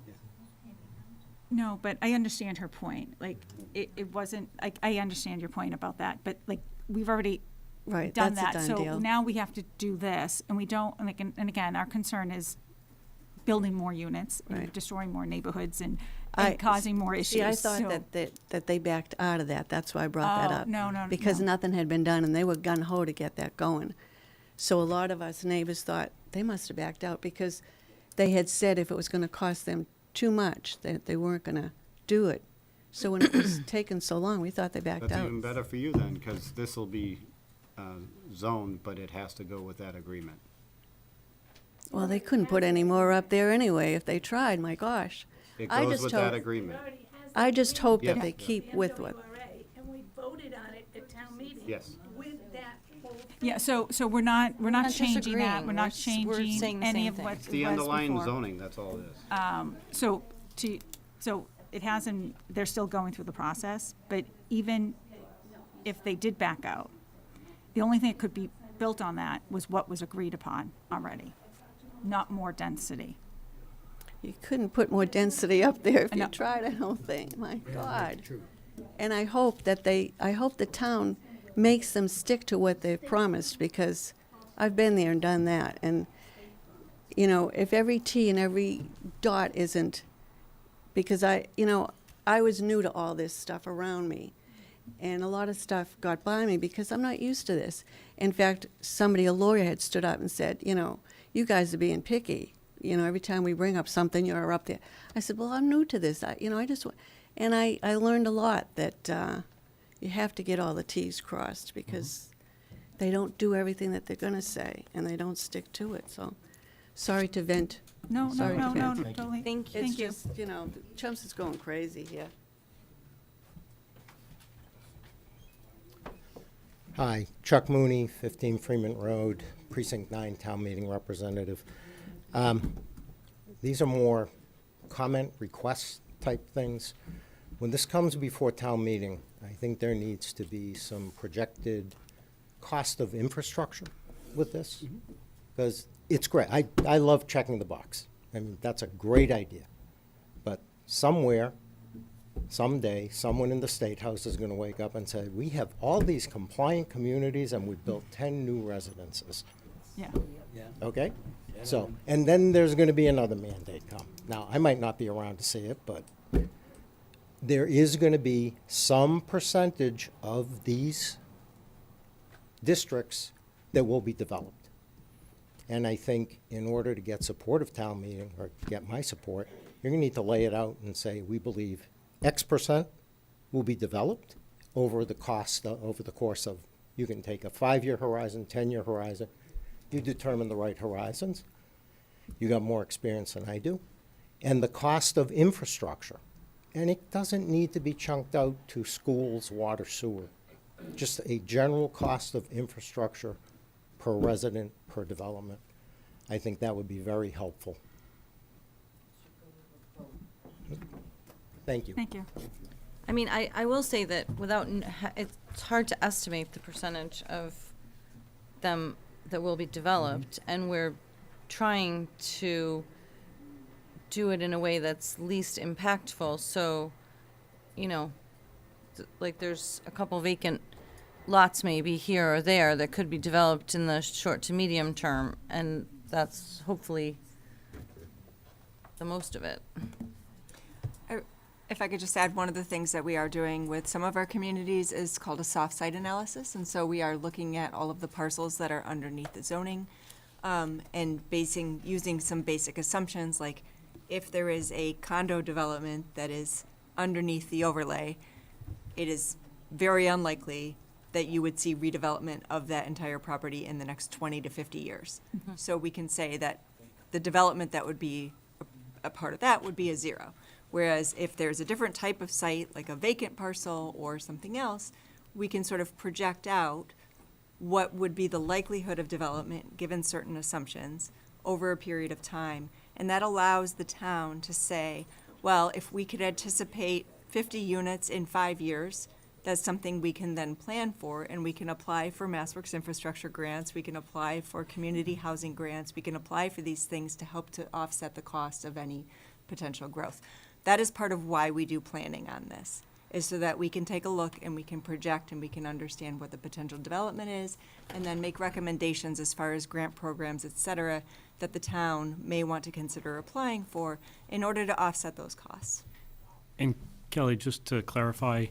No, but I understand her point. Like, it wasn't, I understand your point about that, but like, we've already right, done that's that. a done So deal. now we have to do this, and we don't, and again, our concern is building more units, and Right. destroying more neighborhoods and I- causing more issues. See, I thought So- that they backed out of that, that's why I brought that Oh, up. no, Because no. nothing had been done, and they were gung-ho to get that going. So a lot of us neighbors thought they must have backed out because they had said if it was going to cost them too much, that they weren't going to do it. So when it was taking so long, we thought they backed That's out. even better for you then, because this will be zoned, but it has to go with that agreement. Well, they couldn't put any more up there anyway if they tried, my gosh. It I goes just with hope- that agreement. I just hope that Yes. they keep with what. And we voted on it at town meeting. Yes. With that whole thing. Yeah, so we're not not changing that, disagreeing. we're not We're saying changing the any same of thing. what It's the was underlying before. zoning, that's all it is. So it hasn't, they're still going through the process, but even if they did back out, the only thing that could be built on that was what was agreed upon already, not more density. You couldn't put more density up there if you No. tried, I don't think, my God. And I hope that I hope the town makes them stick to what they've promised, because I've been there and done that. And, you know, if every T and every dot isn't, because I was new to all this stuff around me. And a lot of stuff got by me because I'm not used to this. In fact, a lawyer had stood up and said, you guys are being picky. Every time we bring up something, you're up there. I said, well, I'm new to this. I learned a lot that you have to get all the T's crossed because they don't do everything that they're going to say, and they don't stick to it. So, sorry to vent. No, Sorry to vent. totally. Thank you. It's Thank you. just, Chumps is going crazy here. Hi, Chuck Mooney, 15 Freeman Road, Precinct 9, Town Meeting Representative. These are more comment request type things. When this comes before town meeting, I think there needs to be some projected cost of infrastructure with this, because it's great. I love checking the box. I mean, that's a great idea. But somewhere, someday, someone in the State House is going to wake up and say, we have all these compliant communities and we built 10 new residences. Yeah. Okay? So, and then there's going to be another mandate come. Now, I might not be around to see it, but there is going to be some percentage of these districts that will be developed. And I think in order to get support of town meeting, or get my support, you're going to need to lay it out and say, we believe X percent will be developed over the course of, you can take a 5-year horizon, 10-year horizon. You determine the right horizons. You got more experience than I do. And the cost of infrastructure. And it doesn't need to be chunked out to schools, water, sewer. Just a general cost of infrastructure per resident, per development. I think that would be very helpful. Thank you. Thank you. I mean, I will say that it's hard to estimate the percentage of them that will be developed, and we're trying to do it in a way that's least impactful. So, like there's a couple vacant lots maybe here or there that could be developed in the short to medium term, and that's hopefully the most of it. If I could just add, one of the things that we are doing with some of our communities is called a soft site analysis. And so we are looking at all of the parcels that are underneath the zoning and using some basic assumptions, like if there is a condo development that is underneath the overlay, it is very unlikely that you would see redevelopment of that entire property in the next 20 to 50 years. So we can say that the development that would be a part of that would be a zero. Whereas if there's a different type of site, like a vacant parcel or something else, we can sort of project out what would be the likelihood of development given certain assumptions over a period of time. And that allows the town to say, well, if we could anticipate 50 units in 5 years, that's something we can then plan for, and we can apply for MassWorks infrastructure grants, we can apply for community housing grants, we can apply for these things to help to offset the cost of any potential growth. That is part of why we do planning on this, is so that we can take a look and we can project and we can understand what the potential development is, and then make recommendations as far as grant programs, et cetera, that the town may want to consider applying for in order to offset those costs. And Kelly, just to clarify,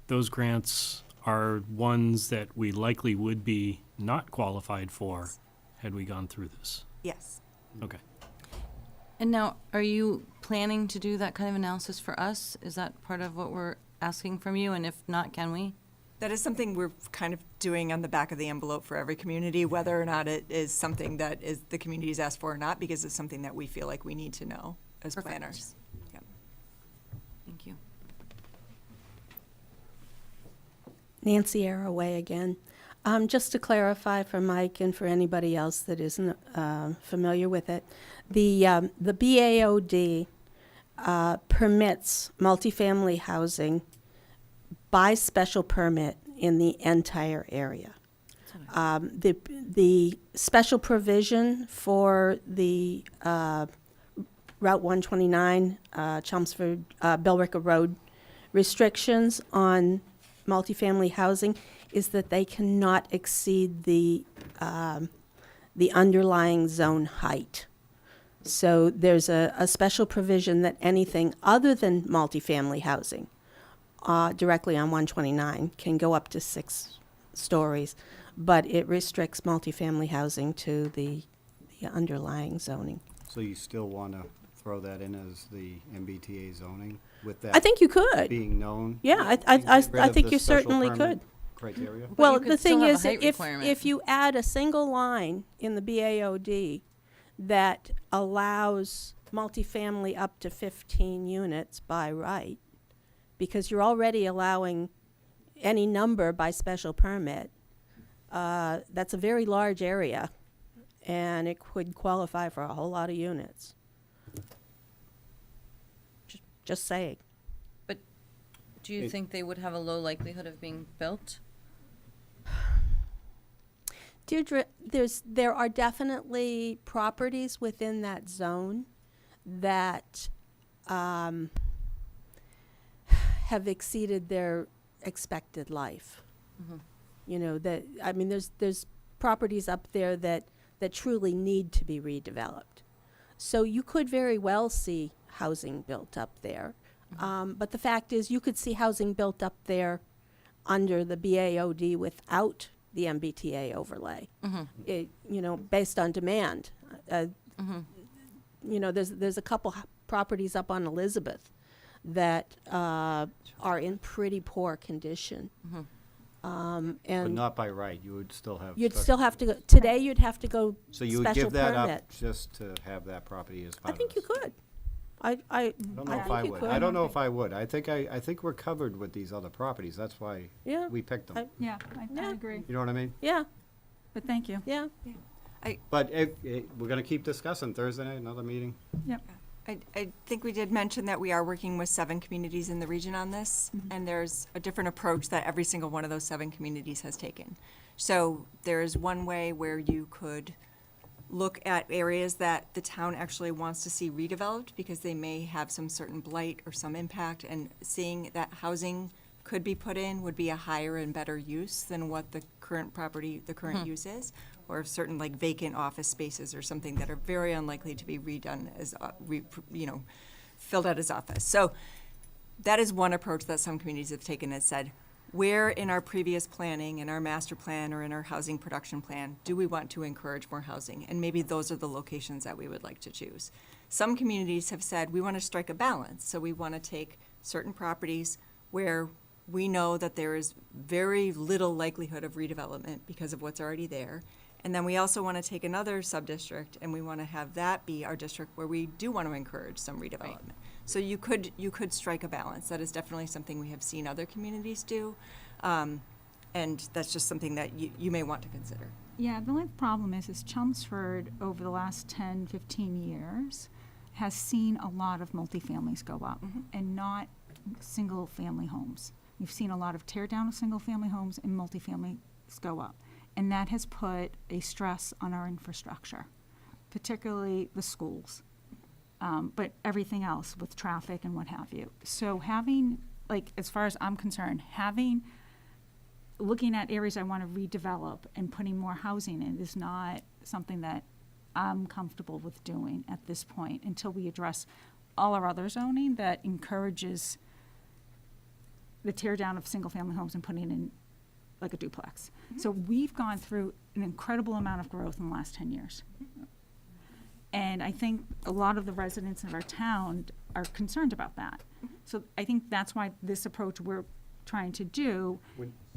those grants are ones that we likely would be not qualified for had we gone through this. Yes. Okay. And now, are you planning to do that kind of analysis for us? Is that part of what we're asking from you? And if not, can we? That is something we're kind of doing on the back of the envelope for every community, whether or not it is something that is the community's asked for or not, because it's something that we feel like we need to know as Perfect. planners. Yep. Thank you. Nancy Arroway again. Just to clarify for Mike and for anybody else that isn't familiar with it, the BAOD permits multifamily housing by special permit in the entire area. The special provision for the Route 129, Chelmsford, Billrica Road restrictions on multifamily housing is that they cannot exceed the underlying zone height. So there's a special provision that anything other than multifamily housing directly on 129 can go up to 6 stories, but it restricts multifamily housing to the underlying zoning. So you still want to throw that in as the MBTA zoning with that? I think you could. Being known? Yeah, Get rid I of think the you special certainly permit could. Criteria? But Well, you could the still thing have a is, height if requirement. you add a single line in the BAOD that allows multifamily up to 15 units by right, because you're already allowing any number by special permit, that's a very large area, and it could qualify for a whole lot of units. Just saying. But do you think they would have a low likelihood of being built? Deirdre, there are definitely properties within that zone that have exceeded their expected life. Mhm. You know, there's properties up there that truly need to be redeveloped. So you could very well see housing built up there. But the fact is, you could see housing built up there under the BAOD without the MBTA overlay. Based on demand. There's a couple properties up on Elizabeth that are in pretty poor condition. But And not by right, you would still have. you'd special- still have to go, today you'd have to go So you would special give that permit. up just to have that property as I part of think you this? could. I don't know if think I you would. could. I don't know if I would. I think we're covered with these other properties. That's why Yeah. we picked them. Yeah, I agree. You know what I mean? Yeah, But thank you. yeah. But we're gonna keep discussing Thursday night, another meeting. Yep. I think we did mention that we are working with 7 communities in the region on this, and there's a different approach that every single one of those 7 communities has taken. So there's one way where you could look at areas that the town actually wants to see redeveloped because they may have some certain blight or some impact, and seeing that housing could be put in would be a higher and better use than what the current use is, or certain like vacant office spaces or something that are very unlikely to be redone as, filled out as office. So that is one approach that some communities have taken and said, where in our previous planning, in our master plan or in our housing production plan, do we want to encourage more housing? And maybe those are the locations that we would like to choose. Some communities have said, we want to strike a balance. So we want to take certain properties where we know that there is very little likelihood of redevelopment because of what's already there. And then we also want to take another sub-district and we want to have that be our district where we do want to encourage some redevelopment. So you could strike a balance. That is definitely something we have seen other communities do. And that's just something that you may want to consider. Yeah, the only problem is Chelmsford over the last 10, 15 years has seen a lot of multifamilies go up and not single-family homes. We've seen a lot of tear down of single-family homes and multifamilies go up. And that has put a stress on our infrastructure, particularly the schools, but everything else with traffic and what have you. So having, as far as I'm concerned, looking at areas I want to redevelop and putting more housing in is not something that I'm comfortable with doing at this point until we address all our other zoning that encourages the tear down of single-family homes and putting in like a duplex. So we've gone through an incredible amount of growth in the last 10 years. And I think a lot of the residents of our town are concerned about that. So I think that's why this approach we're trying to do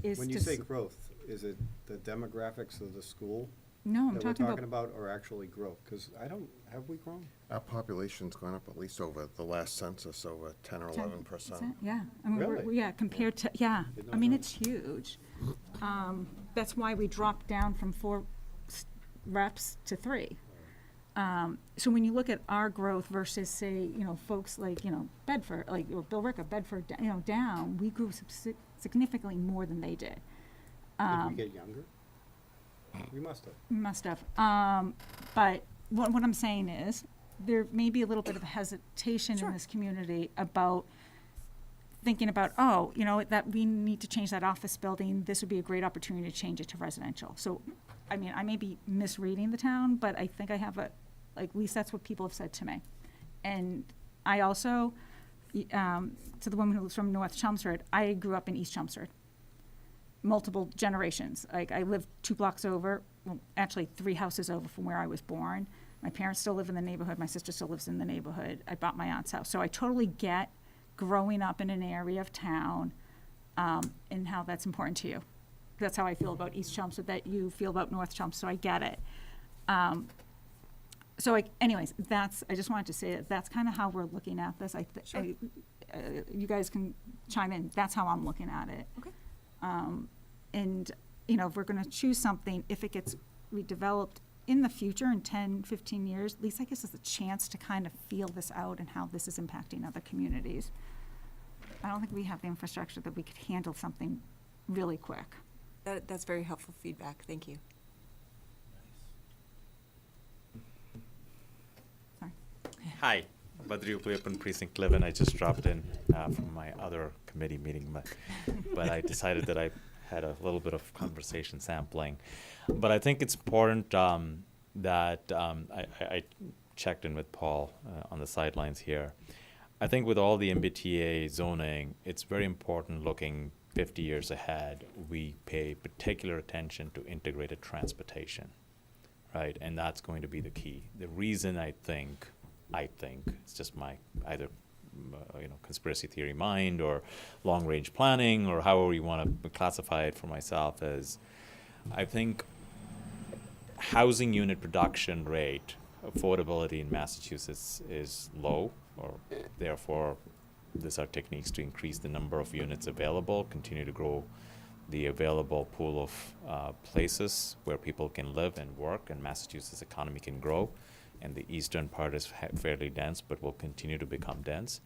is When to you say growth, is it the demographics of the school? No, I'm that we're talking talking about, about, or actually growth? Because have we grown? Our population's gone up at least over the last census, over 10 or 11%. yeah, I mean, Really? yeah, compared to, yeah, Did I not mean, know. it's huge. That's why we dropped down from 4 reps to 3. So when you look at our growth versus, say, folks like, Bedford, like, or Billerica, Bedford, down, we grew significantly more than they did. Did we get younger? We must have. Must have. But what I'm saying is, there may be a little bit of a hesitation in this community about thinking about, that we need to change that office building. This would be a great opportunity to change it to residential. So, I mean, I may be misreading the town, but I think I have at least that's what people have said to me. And I also, to the woman who was from North Chelmsford, I grew up in East Chelmsford. Multiple generations. Like, I lived 2 blocks over, well, actually 3 houses over from where I was born. My parents still live in the neighborhood. My sister still lives in the neighborhood. I bought my aunt's house. So I totally get growing up in an area of town and how that's important to you. That's how I feel about East Chelmsford, that you feel about North Chelmsford, so I get it. Anyways, I just wanted to say that's kind of how we're looking at this. You guys can chime in. That's how I'm looking at it. Okay. And, if we're going to choose something, if it gets redeveloped in the future in 10, 15 years, at least I guess it's a chance to kind of feel this out and how this is impacting other communities. I don't think we have the infrastructure that we could handle something really quick. That's very helpful feedback. Thank you. Sorry. Hi, Badri Upayapan, Precinct 11. I just dropped in from my other committee meeting, but I decided that I had a little bit of conversation sampling. But I think it's important that I checked in with Paul on the sidelines here. I think with all the MBTA zoning, it's very important looking 50 years ahead, we pay particular attention to integrated transportation, right? And that's going to be the key. The reason I think, it's just my either conspiracy theory mind or long-range planning or however you want to classify it for myself, is I think housing unit production rate, affordability in Massachusetts is low, or therefore these are techniques to increase the number of units available, continue to grow the available pool of places where people can live and work, and Massachusetts' economy can grow. And the eastern part is fairly dense, but will continue to become dense.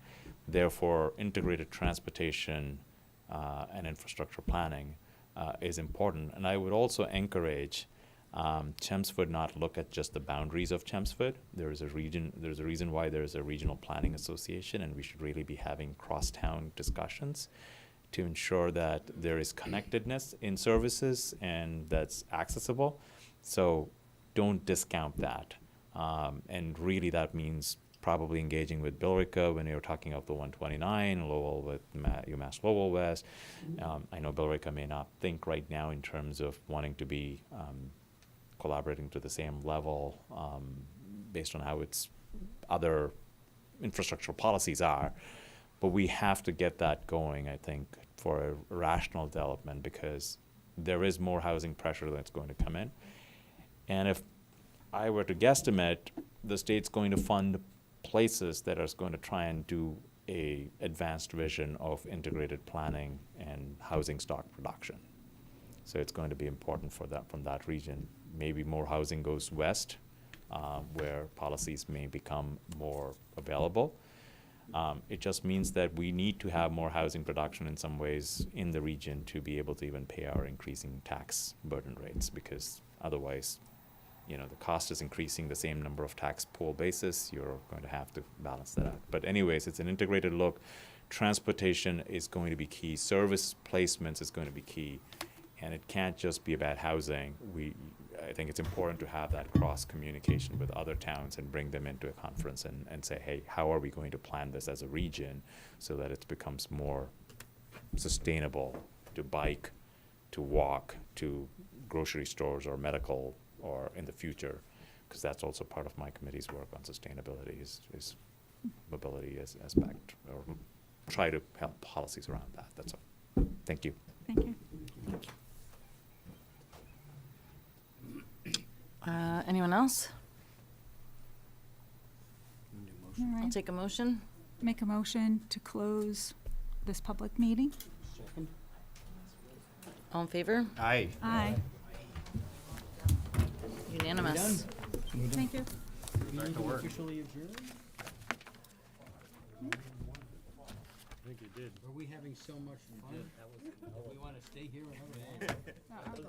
Therefore, integrated transportation and infrastructure planning is important. And I would also encourage Chelmsford not look at just the boundaries of Chelmsford. There's a reason why there's a regional planning association, and we should really be having cross-town discussions to ensure that there is connectedness in services and that's accessible. So don't discount that. And really that means probably engaging with Billerica when you're talking of the 129, Lowell with UMass Lowell West. I know Billerica may not think right now in terms of wanting to be collaborating to the same level based on how its other infrastructural policies are. But we have to get that going, I think, for a rational development, because there is more housing pressure that's going to come in. And if I were to guesstimate, the state's going to fund places that are going to try and do a advanced vision of integrated planning and housing stock production. So it's going to be important for that from that region. Maybe more housing goes west, where policies may become more available. It just means that we need to have more housing production in some ways in the region to be able to even pay our increasing tax burden rates, because otherwise, the cost is increasing the same number of tax pool basis. You're going to have to balance that out. But anyways, it's an integrated look. Transportation is going to be key. Service placements is going to be key. And it can't just be about housing. I think it's important to have that cross communication with other towns and bring them into a conference and say, hey, how are we going to plan this as a region so that it becomes more sustainable to bike, to walk to grocery stores or medical or in the future, because that's also part of my committee's work on sustainability is mobility as aspect, or try to help policies around that. That's all. Thank you. Thank you. Anyone else? All I'll right. take a motion. Make a motion to close this public meeting. All in favor? Aye. Aye. Unanimous. Thank you. Back to work. Officially adjourned? I think you did. Are we having so much fun? We want to stay here and have a